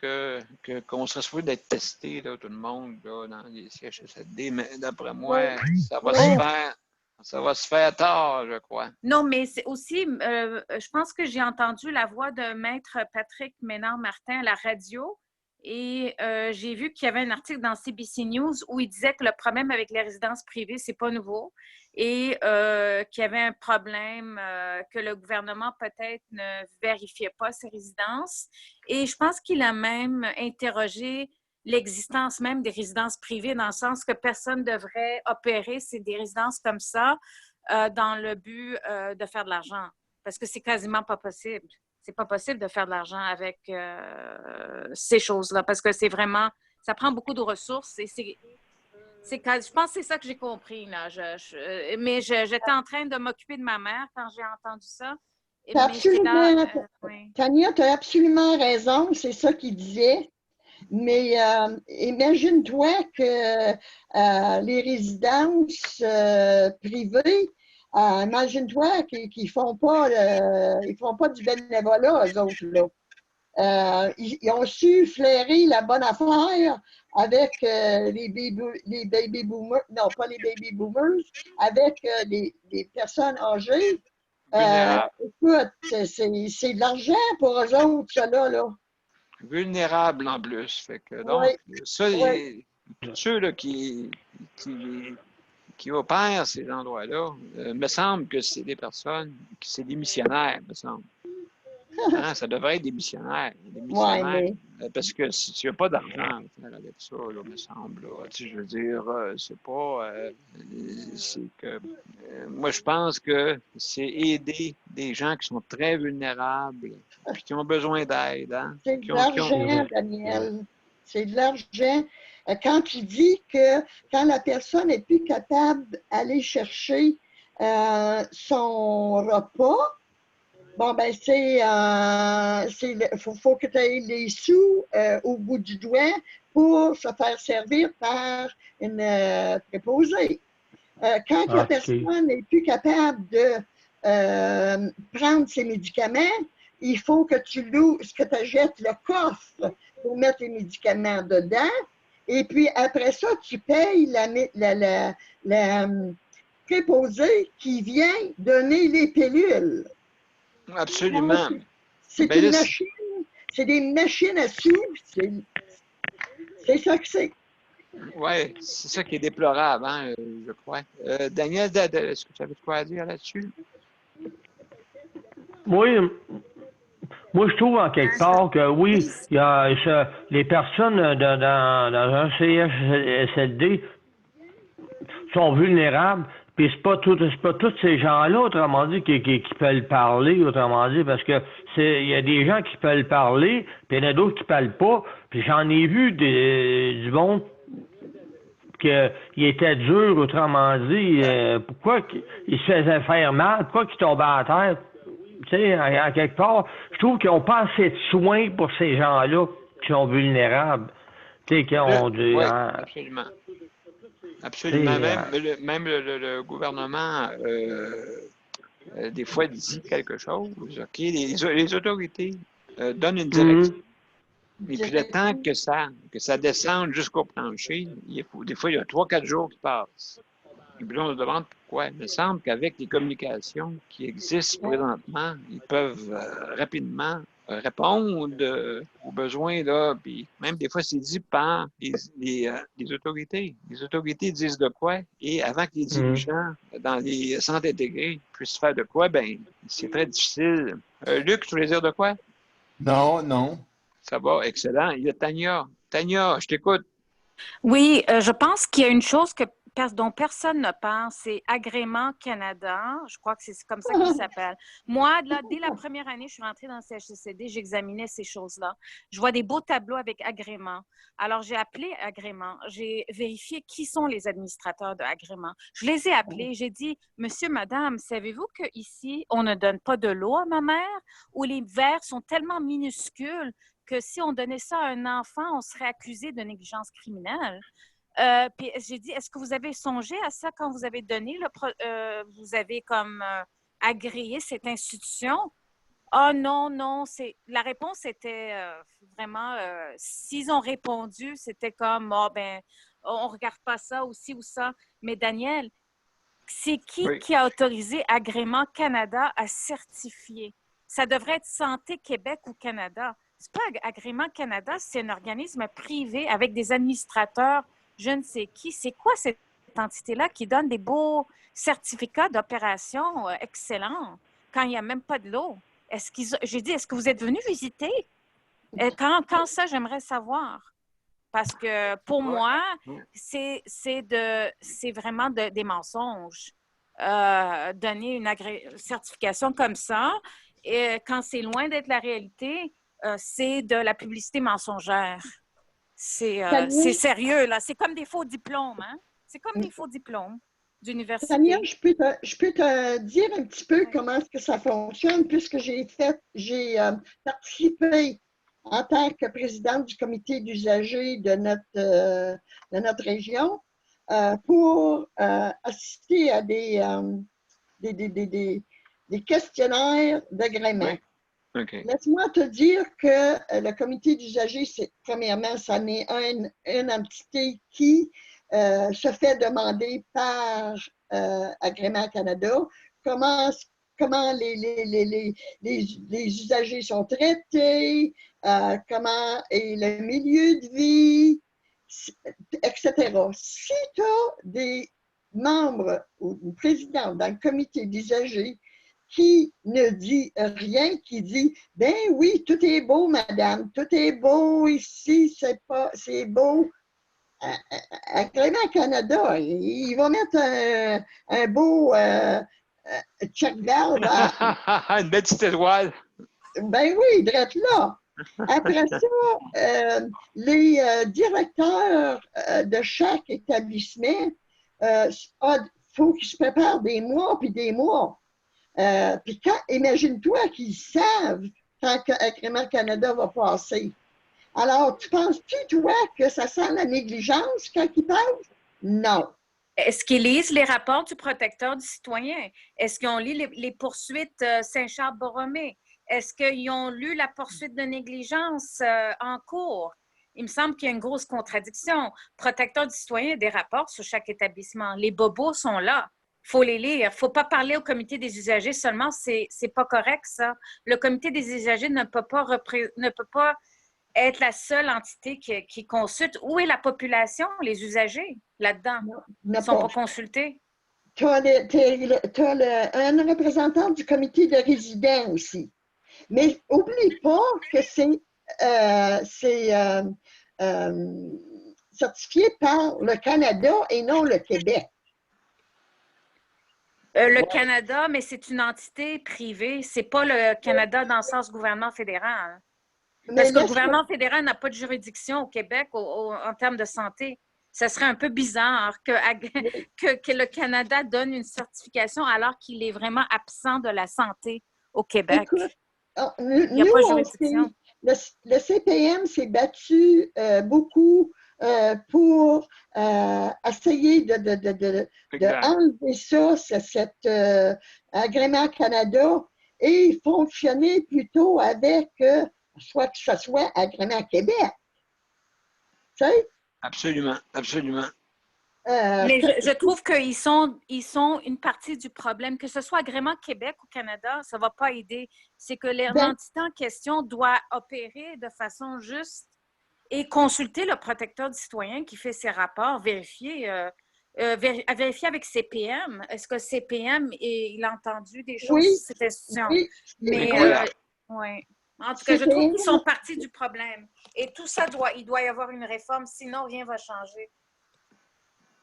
qu'on serait supposé d'être testé, là, tout le monde, là, dans les CHSLD, mais d'après moi, ça va se Oh, faire. Ça va se faire tard, je crois. non, mais c'est aussi, je pense que j'ai entendu la voix de Maître Patrick Ménard-Martin à la radio et j'ai vu qu'il y avait un article dans CBC News où il disait que le problème avec les résidences privées, c'est pas nouveau et qu'il y avait un problème, que le gouvernement peut-être ne vérifiait pas ces résidences. Et je pense qu'il a même interrogé l'existence même des résidences privées dans le sens que personne ne devrait opérer des résidences comme ça dans le but de faire de l'argent. Parce que c'est quasiment pas possible. C'est pas possible de faire de l'argent avec ces choses-là. Parce que c'est vraiment, ça prend beaucoup de ressources et je pense que c'est ça que j'ai compris. Là. Mais j'étais en train de m'occuper de ma mère quand j'ai entendu ça. T'as Mais c'est absolument, oui. Tania, tu as absolument raison, c'est ça qu'il disait. Mais imagine-toi que les résidences privées, imagine-toi qu'ils font pas, ils font pas du bénévolat, eux autres, là. Ils ont su flairer la bonne affaire avec les baby boomers, non, pas les baby boomers, avec les personnes âgées. Vulnérables. Écoute, c'est de l'argent pour eux autres, ça là. Vulnérables en plus. Fait que Oui, donc, ça, oui. tous ceux là, qui opèrent ces endroits-là, me semble que c'est des personnes, c'est des missionnaires, me semble. Hein, ça devrait être des missionnaires. Des Oui, missionnaires. mais Parce que si tu n'as pas d'argent à faire avec ça, là, me semble. Là, tu sais, je veux dire, c'est pas. C'est que. Moi, je pense que c'est aider des gens qui sont très vulnérables, puis qui ont besoin d'aide. Hein, c'est de qui ont- l'argent, Daniel. C'est de l'argent. Quand tu dis que quand la personne n'est plus capable d'aller chercher son repas, bon, ben, faut que tu aies les sous au bout du doigt pour se faire servir par une préposée. Quand la personne n'est plus capable de prendre ses médicaments, il faut que tu jettes le coffre pour mettre les médicaments dedans. Et puis après ça, tu payes la préposée qui vient donner les pilules. Absolument. C'est Ben, une là, machine, c'est des machines à sous. C'est ça que c'est. oui, c'est ça qui est déplorable, hein, je crois. Daniel, est-ce que tu avais de quoi à dire là-dessus? Oui, moi, je trouve en quelque part que oui, il y a les personnes dans un CHSLD sont vulnérables, puis c'est pas tous ces gens-là, autrement dit, qui peuvent parler, autrement dit, parce que il y a des gens qui peuvent parler, puis il y en a d'autres qui parlent pas, puis j'en ai vu du monde qu'il était dur, autrement dit, pourquoi il se faisait faire mal, pourquoi qu'il tombait à terre. Tu sais, en quelque part, je trouve qu'ils n'ont pas assez de soins pour ces gens-là qui sont vulnérables. Tu sais, qui ont du... Oui, absolument. Absolument. Même le gouvernement, des fois, dit quelque chose. OK? Les autorités donnent une directive. Et puis le temps que ça descende jusqu'au plancher, des fois, il y a 3-4 jours qui passent. Et puis là, on se demande pourquoi. Il me semble qu'avec les communications qui existent présentement, ils peuvent rapidement répondre aux besoins, là. Puis même des fois, c'est dit par les autorités. Les autorités disent de quoi, et avant que les dirigeants dans les centres intégrés puissent faire de quoi, ben c'est très difficile. Luc, tu voulais dire de quoi? Non. Ça va, excellent. Il y a Tania. Tania, je t'écoute. Oui, je pense qu'il y a une chose que dont personne ne parle, c'est Agrément Canada. Je crois que c'est comme ça qu'il s'appelle. Moi, là, dès la première année, je suis rentrée dans le CHSLD, j'examinais ces choses-là. Je vois des beaux tableaux avec Agrément. Alors, j'ai appelé Agrément. J'ai vérifié qui sont les administrateurs de Agrément. Je les ai appelés. J'ai dit, Monsieur, Madame, savez-vous qu'ici, on ne donne pas de l'eau à ma mère, où les verres sont tellement minuscules que si on donnait ça à un enfant, on serait accusé de négligence criminelle. Puis j'ai dit, est-ce que vous avez songé à ça quand vous avez donné vous avez comme agréé cette institution? Ah non, non, la réponse était vraiment, s'ils ont répondu, c'était comme, oh, ben, on regarde pas ça ou ci ou ça. Mais Daniel, c'est qui a autorisé Agrément Canada à certifier? Ça devrait être Santé Québec ou Canada. C'est pas Agrément Canada, c'est un organisme privé avec des administrateurs, je ne sais qui. C'est quoi cette entité-là qui donne des beaux certificats d'opération excellents quand il n'y a même pas de l'eau? J'ai dit, est-ce que vous êtes venu visiter? Quand ça, j'aimerais savoir. Parce que pour moi, c'est vraiment des mensonges. Donner une certification comme ça, et quand c'est loin d'être la réalité, c'est de la publicité mensongère. C'est sérieux, là. C'est comme des faux diplômes, hein? C'est comme des faux diplômes d'université. Tania, je peux te dire un petit peu comment est-ce que ça fonctionne, puisque j'ai participé en tant que présidente du comité d'usagers de notre région pour assister à des questionnaires d'agrément. Oui. Okay. Laisse-moi te dire que le comité d'usagers, premièrement, ça n'est une entité qui se fait demander par Agrément Canada comment les usagers sont traités, comment est le milieu de vie, etc. Si tu as des membres ou présidents dans le comité d'usagers qui ne dit rien, qui dit « Ben oui, tout est beau, madame, tout est beau ici, c'est beau. » Agrément Canada, il va mettre un beau check valve. Une belle petite étoile. Ben oui, drette là. Après ça, les directeurs de chaque établissement, faut qu'ils se préparent des mois puis des mois. Puis imagine-toi qu'ils savent quand Agrément Canada va passer. Alors, tu penses-tu, toi, que ça sent la négligence quand ils parlent? Non. Est-ce qu'ils lisent les rapports du protecteur du citoyen? Est-ce qu'ils ont lu les poursuites Saint-Charles-Borromée? Est-ce qu'ils ont lu la poursuite de négligence en cours? Il me semble qu'il y a une grosse contradiction. Protecteur du citoyen a des rapports sur chaque établissement. Les bobos sont là. Il faut les lire. Il ne faut pas parler au comité des usagers seulement. C'est pas correct, ça. Le comité des usagers ne peut pas être la seule entité qui consulte. Où est la population, les usagers, là-dedans? Ils ne sont pas consultés. Tu as un représentant du comité de résidents aussi. Mais n'oublie pas que c'est certifié par le Canada et non le Québec. Le Canada, mais c'est une entité privée. Ce n'est pas le Canada dans le sens gouvernement fédéral. Parce que le gouvernement fédéral n'a pas de juridiction au Québec en termes de santé. Ça serait un peu bizarre que le Canada donne une certification alors qu'il est vraiment absent de la santé au Québec. Écoute, il n'y a pas de juridiction. Le CPM s'est battu beaucoup pour essayer d'enlever ça, cet Agrément Canada, et fonctionner plutôt avec soit que ce soit Agrément Québec. Tu sais? Absolument, absolument. Mais je trouve qu'ils sont une partie du problème. Que ce soit Agrément Québec ou Canada, ça ne va pas aider. C'est que l'entité en question doit opérer de façon juste et consulter le protecteur du citoyen qui fait ses rapports, vérifier avec CPM. Est-ce que CPM, il a entendu des choses sur cette institution? Oui. Mais, ouais. En tout cas, je trouve qu'ils sont partis du problème. Et tout ça, il doit y avoir une réforme, sinon rien ne va changer.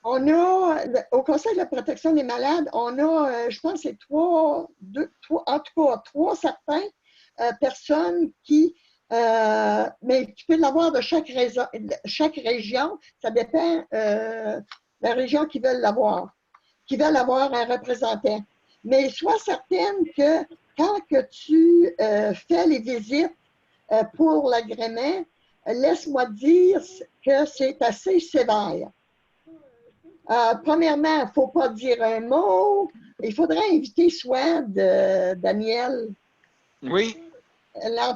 On a, au Conseil de la protection des malades, on a, je pense, que c'est en tout cas, trois certains personnes qui, mais tu peux l'avoir de chaque région, ça dépend de la région qui veulent l'avoir un représentant. Mais sois certaine que quand que tu fais les visites pour l'agrément, laisse-moi dire que c'est assez sévère. Premièrement, il ne faut pas dire un mot. Il faudrait inviter Swad, Daniel. Oui, Elle en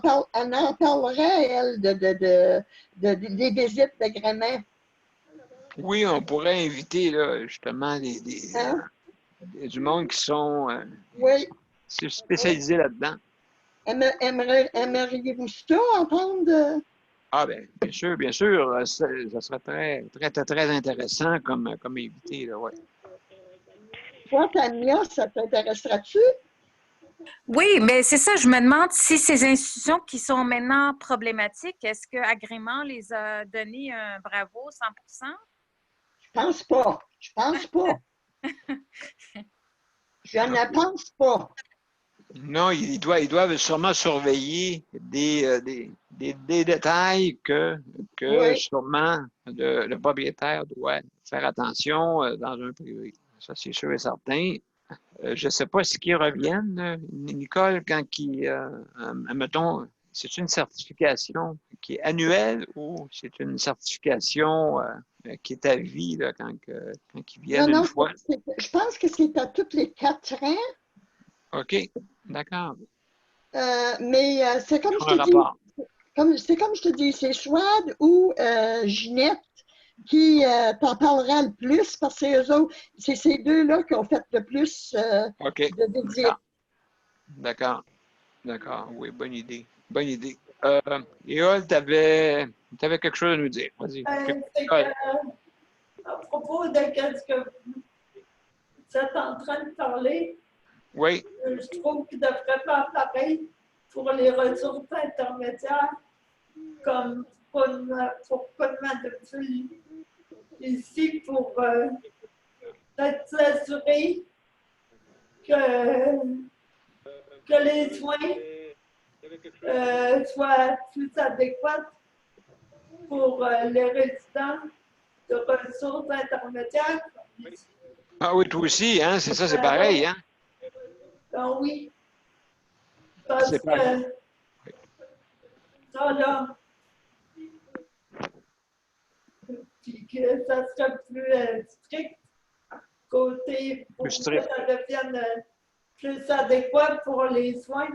parlerait, elle, des visites d'agrément. oui, on pourrait inviter là, justement Hein? du monde qui sont Oui. spécialisés là-dedans. Aimeriez-vous ça, entendre? Ah bien sûr, ça serait très intéressant comme invité, là, ouais. Toi, Tania, ça t'intéresserait-tu? Oui, mais c'est ça, je me demande si ces institutions qui sont maintenant problématiques, est-ce que Agrément les a donné un bravo 100%? Je pense pas. Je pense pas. Je ne pense pas. Non, ils doivent sûrement surveiller des détails que Oui. sûrement le propriétaire doit faire attention dans un privé. Ça, c'est sûr et certain. Je ne sais pas si qu'ils reviennent, Nicole, quand mettons, c'est une certification qui est annuelle ou c'est une certification qui est à vie là, quand ils viennent Non, une fois? je pense que c'est à tous les 4 ans, OK, d'accord. mais c'est comme Ils je font un te dis, rapport. c'est Chouad ou Ginette qui t'en parlera le plus parce que c'est ces deux-là qui ont fait le plus OK, de visites. d'accord. D'accord, oui, bonne idée. Bonne idée. Éole, tu avais quelque chose à nous dire. Vas-y. C'est que, à propos de ce que vous êtes en train de parler, Oui, je trouve qu'il devrait faire pareil pour les ressources intermédiaires, comme pour Madame ici, pour peut-être s'assurer que, que les soins soient plus adéquats pour les résidents de ressources intermédiaires. ah oui, toi aussi, hein, c'est ça, c'est pareil, hein? Ben oui, parce C'est pareil. que ça, là, puis que ça serait plus strict côté pour Plus que strict. ça devienne plus adéquat pour les soins.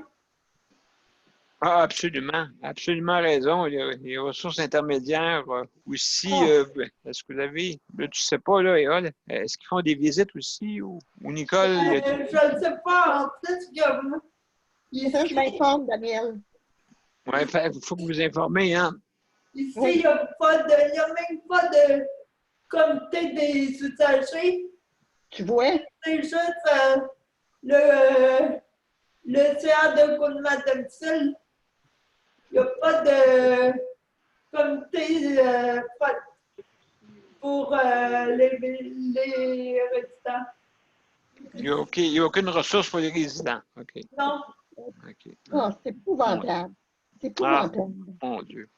Ah, absolument, absolument raison. Les ressources intermédiaires aussi, est-ce que vous avez, là, tu sais pas, là, Éole, est-ce qu'ils font des visites aussi ou Nicole? Je ne sais pas, en plus, Ça, je m'informe, Daniel. Oui, il faut que vous informez, hein? ici, Oui. il n'y a même pas de comité des usagers. Tu vois? C'est juste le CA de Côte-Madame-Sille. Il n'y a pas de comité pour les résidents. Il n'y a aucune ressource pour les résidents. OK. Non, OK. Ah, c'est épouvantable. C'est Ah, épouvantable. mon Dieu.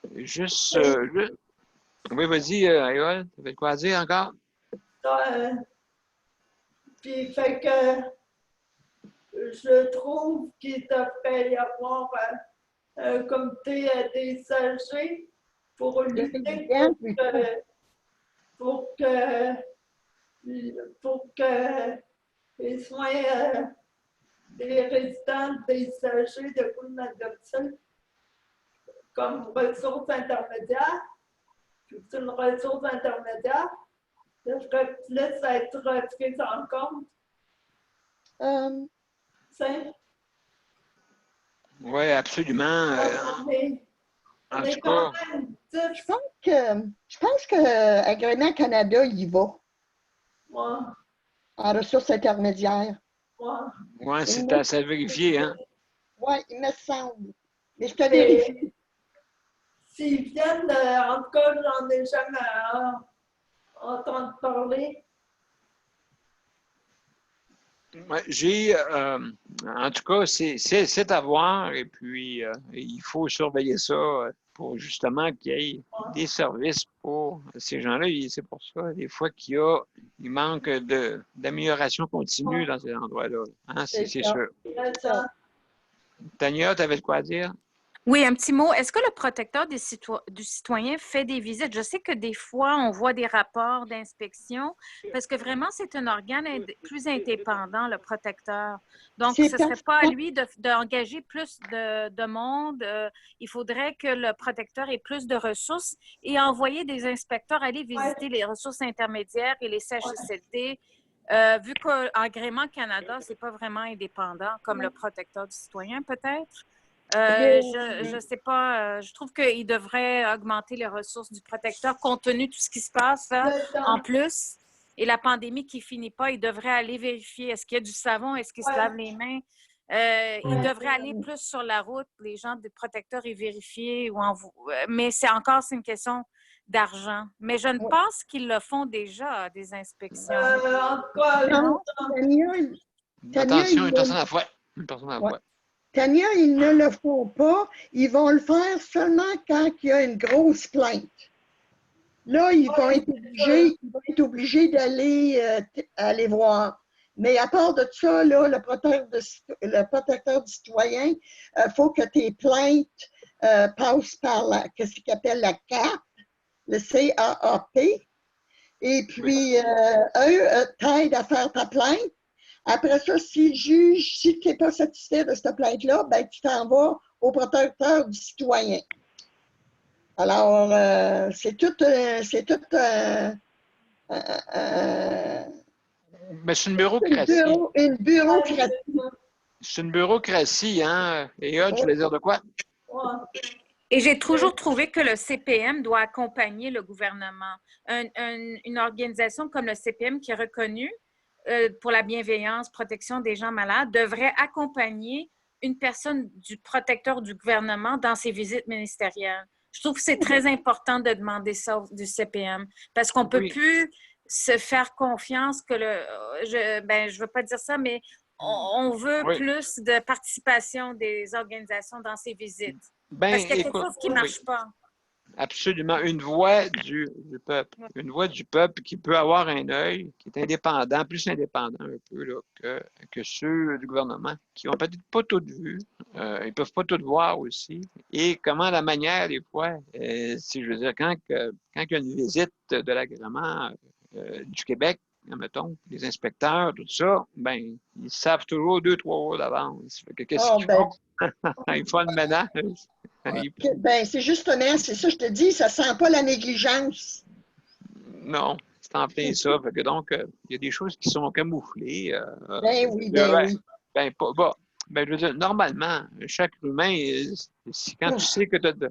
Oui, vas-y, Ayol, tu avais quoi à dire encore? puis fait que je trouve qu'il devrait y avoir un comité des usagers pour lutter pour que les soins des résidents des usagers de Côte-Madame comme ressource intermédiaire, c'est une ressource intermédiaire, devrait plus être prise en compte. Oui, absolument. On En est tout quand cas, même 10. Je pense que Agrément Canada y va Moi, en ressources intermédiaires. ouais, c'est à vérifier, hein? Oui, il me semble. Mais je te vérifie. s'ils viennent, en tout cas, j'en ai jamais entendu parler. Ouais, en tout cas, c'est à voir et puis il faut surveiller ça pour justement qu'il y ait des services pour ces gens-là. Et c'est pour ça, des fois, il manque d'amélioration continue dans ces endroits-là. Hein, c'est C'est sûr. intéressant. Tania, tu avais de quoi dire? Oui, un petit mot. Est-ce que le protecteur du citoyen fait des visites? Je sais que des fois, on voit des rapports d'inspection parce que vraiment, c'est un organe plus indépendant, le protecteur. Donc, ce ne serait pas à lui d'engager plus de monde. Il faudrait que le protecteur ait plus de ressources et envoyer des inspecteurs aller visiter les ressources intermédiaires et les CHSLD. Vu qu'Agrément Canada, ce n'est pas vraiment indépendant comme le protecteur du citoyen, peut-être. Je ne sais pas. Je trouve qu'il devrait augmenter les ressources du protecteur compte tenu de tout ce qui se passe là, en plus. Et la pandémie qui ne finit pas, il devrait aller vérifier est-ce qu'il y a du savon, est-ce qu'il se lave les mains. Il devrait aller plus sur la route, les gens des protecteurs et vérifier. Mais c'est une question d'argent. Mais je ne pense qu'ils le font déjà, des inspections. En tout cas, Non, Attention, une personne à la fois. Une personne à la fois. Tania, ils ne le font pas. Ils vont le faire seulement quand il y a une grosse plainte. Là, ils vont être obligés d'aller aller voir. Mais à part de ça, là, le protecteur du citoyen, il faut que tes plaintes passent par qu'est-ce qu'ils appellent la CAP, le CAAP. Et puis, eux t'aident à faire ta plainte. Après ça, si le juge, si tu n'es pas satisfait de cette plainte-là, ben, tu t'en vas au protecteur du citoyen. Alors, c'est tout Mais c'est une bureaucratie. une bureaucratie. C'est une bureaucratie, hein? Et tu voulais dire de quoi? Et j'ai toujours trouvé que le CPM doit accompagner le gouvernement. Une organisation comme le CPM qui est reconnue pour la bienveillance, protection des gens malades, devrait accompagner une personne du protecteur du gouvernement dans ses visites ministérielles. Je trouve que c'est très important de demander ça du CPM parce qu'on ne peut plus se faire confiance que je veux pas dire ça, mais on veut plus de participation des organisations dans ces visites. Parce qu'il y a quelque chose qui ne marche pas. Absolument. Une voix du peuple. Une voix du peuple qui peut avoir un œil, qui est indépendant, plus indépendant un peu là, que ceux du gouvernement, qui n'ont peut-être pas tout vu. Ils ne peuvent pas tout voir aussi. Et comment la manière, des fois, si je veux dire, quand il y a une visite de l'agrément du Québec, mettons, les inspecteurs, tout ça, ben, ils savent toujours 2-3 jours d'avance. Qu'est-ce qu'ils font? Ils font le ménage. Ben, c'est justement, c'est ça, je te dis, ça ne sent pas la négligence. Non, c'est en plein ça. Fait que donc, il y a des choses qui sont camouflées. Ben oui. Je veux dire, normalement, chaque humain, quand tu sais que tu as de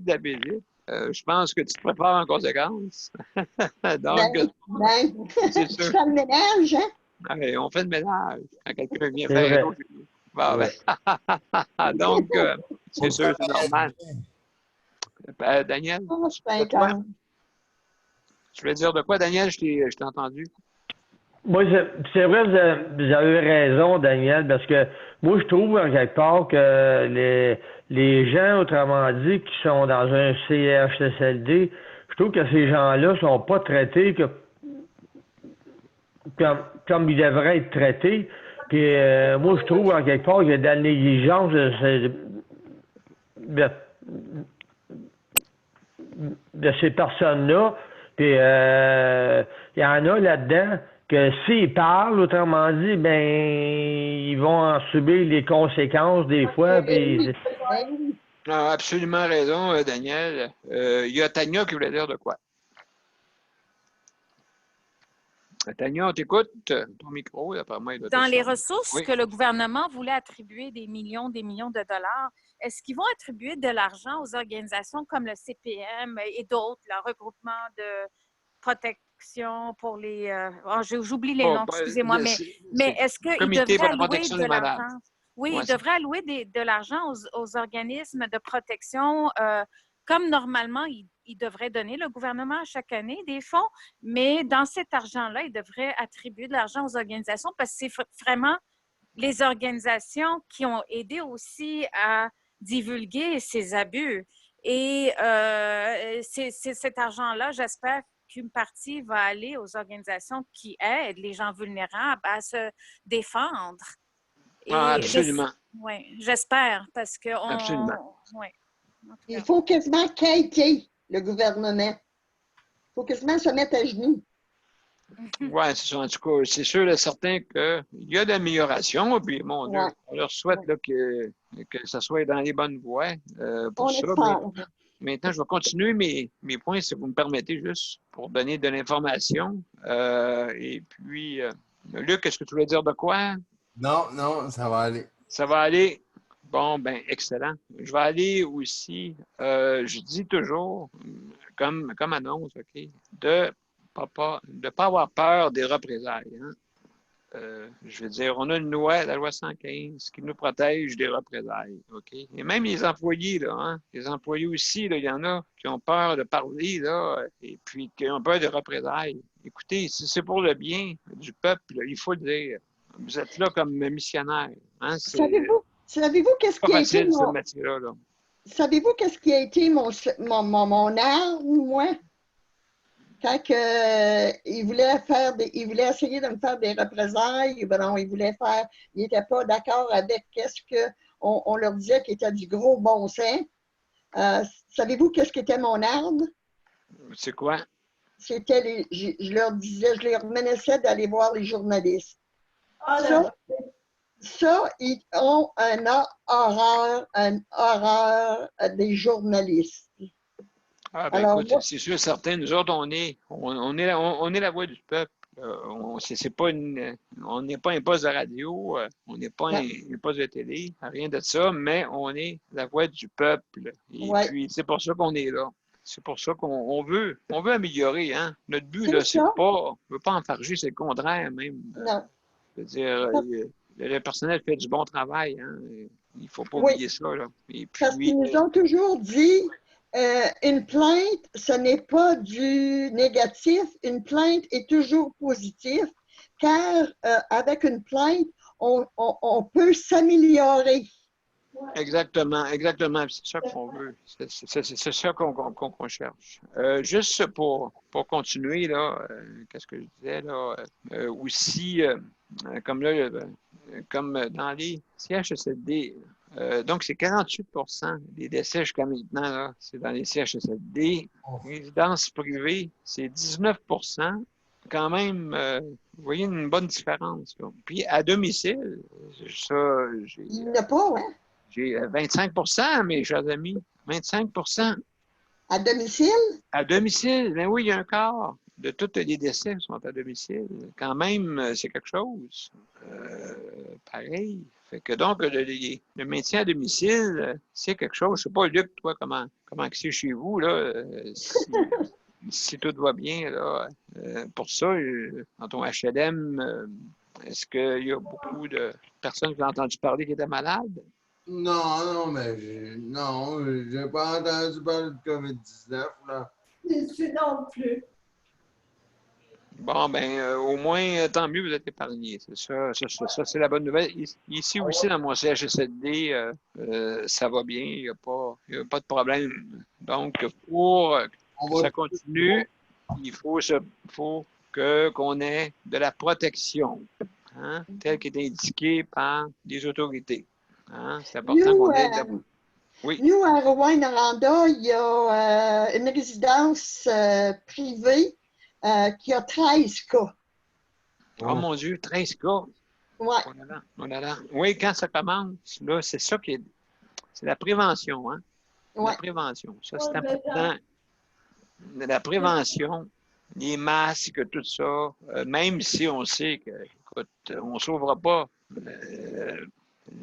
la visite, je pense que tu te prépares en conséquence. Donc, c'est sûr. Tu fais le ménage, hein? Allez, on fait le ménage. Quand quelqu'un vient faire un autre. Donc, c'est sûr, c'est normal. Daniel, tu voulais dire de quoi, Daniel? Je t'ai entendu. Moi, c'est vrai, vous avez raison, Daniel, parce que moi, je trouve, en quelque part, que les gens, autrement dit, qui sont dans un CHSLD, je trouve que ces gens-là ne sont pas traités comme ils devraient être traités. Puis moi, je trouve, en quelque part, qu'il y a de la négligence de ces personnes-là. Puis il y en a là-dedans que s'ils parlent, autrement dit, ben ils vont en subir les conséquences des fois. Puis... absolument raison, Daniel. Il y a Tania qui voulait dire de quoi? Tania, on t'écoute. Ton micro, d'après moi, il doit être dans les ressources que le gouvernement voulait attribuer des millions de dollars, est-ce qu'ils vont attribuer de l'argent aux organisations comme le CPM et d'autres, le regroupement de protection pour les... j'oublie les noms, excusez-moi, mais est-ce qu'ils devraient allouer de l'argent? Oui, ils devraient allouer de l'argent aux organismes de protection comme normalement, il devrait donner le gouvernement chaque année des fonds, mais dans cet argent-là, il devrait attribuer de l'argent aux organisations parce que c'est vraiment les organisations qui ont aidé aussi à divulguer ces abus. Et cet argent-là, j'espère qu'une partie va aller aux organisations qui aident les gens vulnérables à se défendre. Ah, absolument. Oui, j'espère, parce que Absolument. ouais, en tout Il cas. faut quasiment quitter le gouvernement. Il faut quasiment se mettre à genoux. Oui, c'est ça. En tout cas, c'est sûr et certain qu'il y a de l'amélioration. Puis, mon Dieu, Ouais. on leur souhaite là, que ça soit dans les bonnes voies pour On ça. espère. Maintenant, je vais continuer mes points, si vous me permettez, juste pour donner de l'information. Et puis, Luc, est-ce que tu voulais dire de quoi? Non, non, ça va aller. Ça va aller. Bon, ben, excellent. Je vais aller aussi, je dis toujours, comme annonce, OK, de ne pas avoir peur des représailles. Hein? Je veux dire, on a une loi, la loi 115, qui nous protège des représailles. OK? Et même les employés, là, hein? Les employés aussi, là, il y en a qui ont peur de parler, là, et puis qui ont peur des représailles. Écoutez, si c'est pour le bien du peuple, là, il faut le dire. Vous êtes là comme missionnaire. Hein? C'est Savez-vous qu'est-ce pas qui a été facile, ce mon, métier-là. Là. savez-vous qu'est-ce qui a été mon arme, moi? Quand il voulait il voulait essayer de me faire des représailles, ben non, il n'était pas d'accord avec qu'est-ce qu'on leur disait qui était du gros bon sens. Savez-vous qu'est-ce qui était mon arme? C'est quoi? C'était je leur disais, je leur menaçais d'aller voir les journalistes. Ah, Ça, ils ont un horreur des journalistes. Ah, ben Alors, écoute, c'est sûr, certain. Nous autres, on est la voix du peuple. On n'est pas un poste de radio, on n'est pas un poste de télé, rien de ça, mais on est la voix du peuple. Et puis, c'est pour ça qu'on est là. C'est pour ça qu'on veut améliorer. Hein? Notre but, là, on ne veut pas enfarger, c'est le contraire même. Non. Je veux dire, le personnel fait du bon travail. Hein? Il ne faut pas oublier ça. Là. Et puis, parce qu'ils nous ont toujours dit, une plainte, ce n'est pas du négatif. Une plainte est toujours positive, car avec une plainte, on peut s'améliorer. Exactement. C'est ça qu'on veut. C'est ça qu'on cherche. Juste pour continuer, là, qu'est-ce que je disais, là, aussi, comme dans les CHSLD, donc c'est 48% des décès jusqu'à maintenant, là, c'est dans les CHSLD. Résidence privée, c'est 19%. Quand même, vous voyez une bonne différence. Là. Puis à domicile, ça, Il n'y en a pas, hein? J'ai 25 mes chers amis. 25 À domicile? À domicile, ben oui, il y a un quart de tous les décès qui sont à domicile. Quand même, c'est quelque chose. Pareil. Fait que donc, le maintien à domicile, c'est quelque chose. Je ne sais pas, Luc, toi, comment c'est chez vous, là, si tout va bien, là. Pour ça, dans ton HLM, est-ce qu'il y a beaucoup de personnes qui ont entendu parler qui étaient malades? Non, mais j'ai pas entendu parler de COVID-19, là. Ici non plus. Bon, ben, au moins, tant mieux, vous êtes épargnés. C'est ça, c'est la bonne nouvelle. Ici aussi, dans mon CHSLD, ça va bien, il n'y a pas de problème. Donc, pour que ça continue, il faut qu'on ait de la protection, hein, telle qu'est indiquée par les autorités. Hein? C'est important qu'on ait Oui. Nous, à Rouen-Noranda, il y a une résidence privée qui a 13 cas. Oh mon Dieu, 13 cas. Ouais. Oh là là. Oui, quand ça commence, là, c'est ça qui est. C'est la prévention, hein? Ouais. La prévention. Ça, c'est important. La prévention, les masques, tout ça, même si on sait que, écoute, on ne sauvera pas.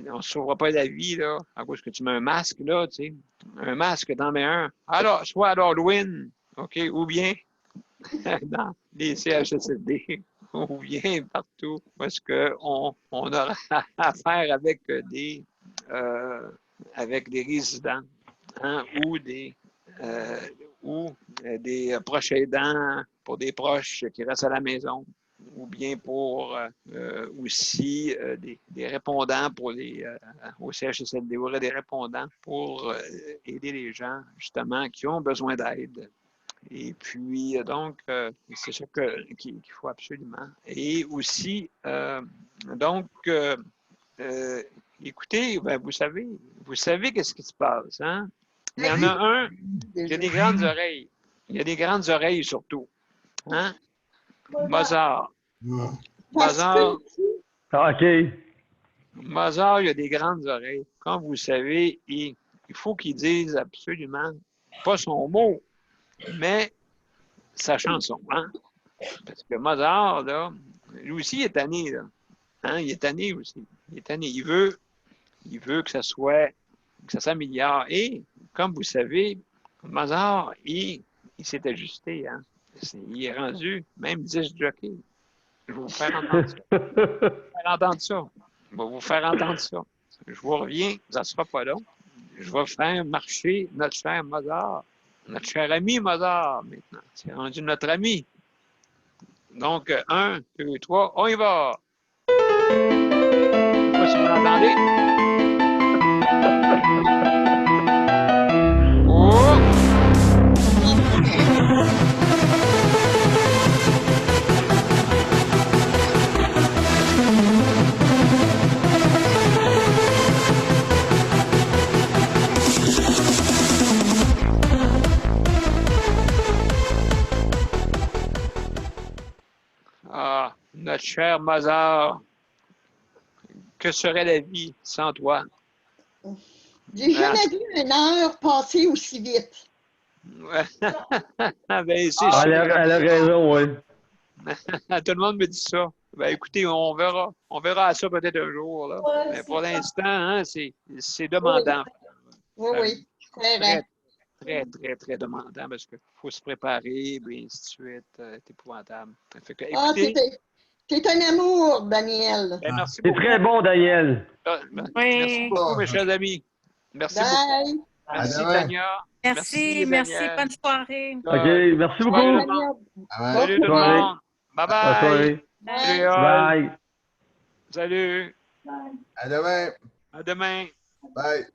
On ne sauvera pas la vie, là, à cause que tu mets un masque, là, tu sais. Un masque, t'en mets un. Alors, soit à l'Halloween, OK, ou bien dans les CHSLD, ou bien partout, parce qu'on aura affaire avec des résidents, hein, ou des ou des proches aidants pour des proches qui restent à la maison, ou bien pour aussi des répondants pour au CHSLD, il y aurait des répondants pour aider les gens, justement, qui ont besoin d'aide. Et puis, donc, c'est ça qu'il faut absolument. Et aussi, donc, écoutez, ben, vous savez qu'est-ce qui se passe, hein? Il y en a un qui a des grandes oreilles. Il y a des grandes oreilles surtout. Hein? Mozart. Mozart, OK. Mozart, il a des grandes oreilles. Comme vous savez, il faut qu'il dise absolument pas son mot, mais sa chanson. Hein? Parce que Mozart, là, lui aussi, il est tanné. Là. Hein? Il est tanné aussi. Il est tanné. Il veut que ça s'améliore. Et, comme vous savez, Mozart, il s'est ajusté. Hein? Il est rendu même 10 jockeys. Je vais vous faire entendre ça. Je vais vous faire entendre ça. Je vais vous faire entendre ça. Je vous reviens, ça ne sera pas long. Je vais faire marcher notre cher Mozart. Notre cher ami Mozart, maintenant. C'est rendu notre ami. Donc, 1, 2, 3, on y va! Je ne sais pas si vous l'entendez. Oh! Ah, notre cher Mozart, que serait la vie sans toi? J'ai jamais vu une heure passer aussi vite. Ouais. Ben, c'est Elle sûr. a raison, oui. Tout le monde me dit ça. Ben, écoutez, on verra. On verra ça peut-être un jour. Là. Ouais, Mais c'est pour ça. l'instant, hein, c'est demandant. Oui, oui. Très Très, vrai. très, très, très demandant parce qu'il faut se préparer, et ainsi de suite. C'est épouvantable. Fait que, Ah, écoutez, t'es un amour, Daniel. ben, merci C'est beaucoup. très bon, Daniel. Merci beaucoup, Oui. mes chers amis. Merci beaucoup. Bye. Merci, demain. Tania. Merci, Daniel. bonne soirée. OK, merci Soirée, beaucoup. tout le monde. Daniel. Ouais. Salut tout le Soirée. monde. Bye Bonne bye. soirée. Salut, Bye. Hall. Bye. Salut. Bye. À demain. À demain. Bye.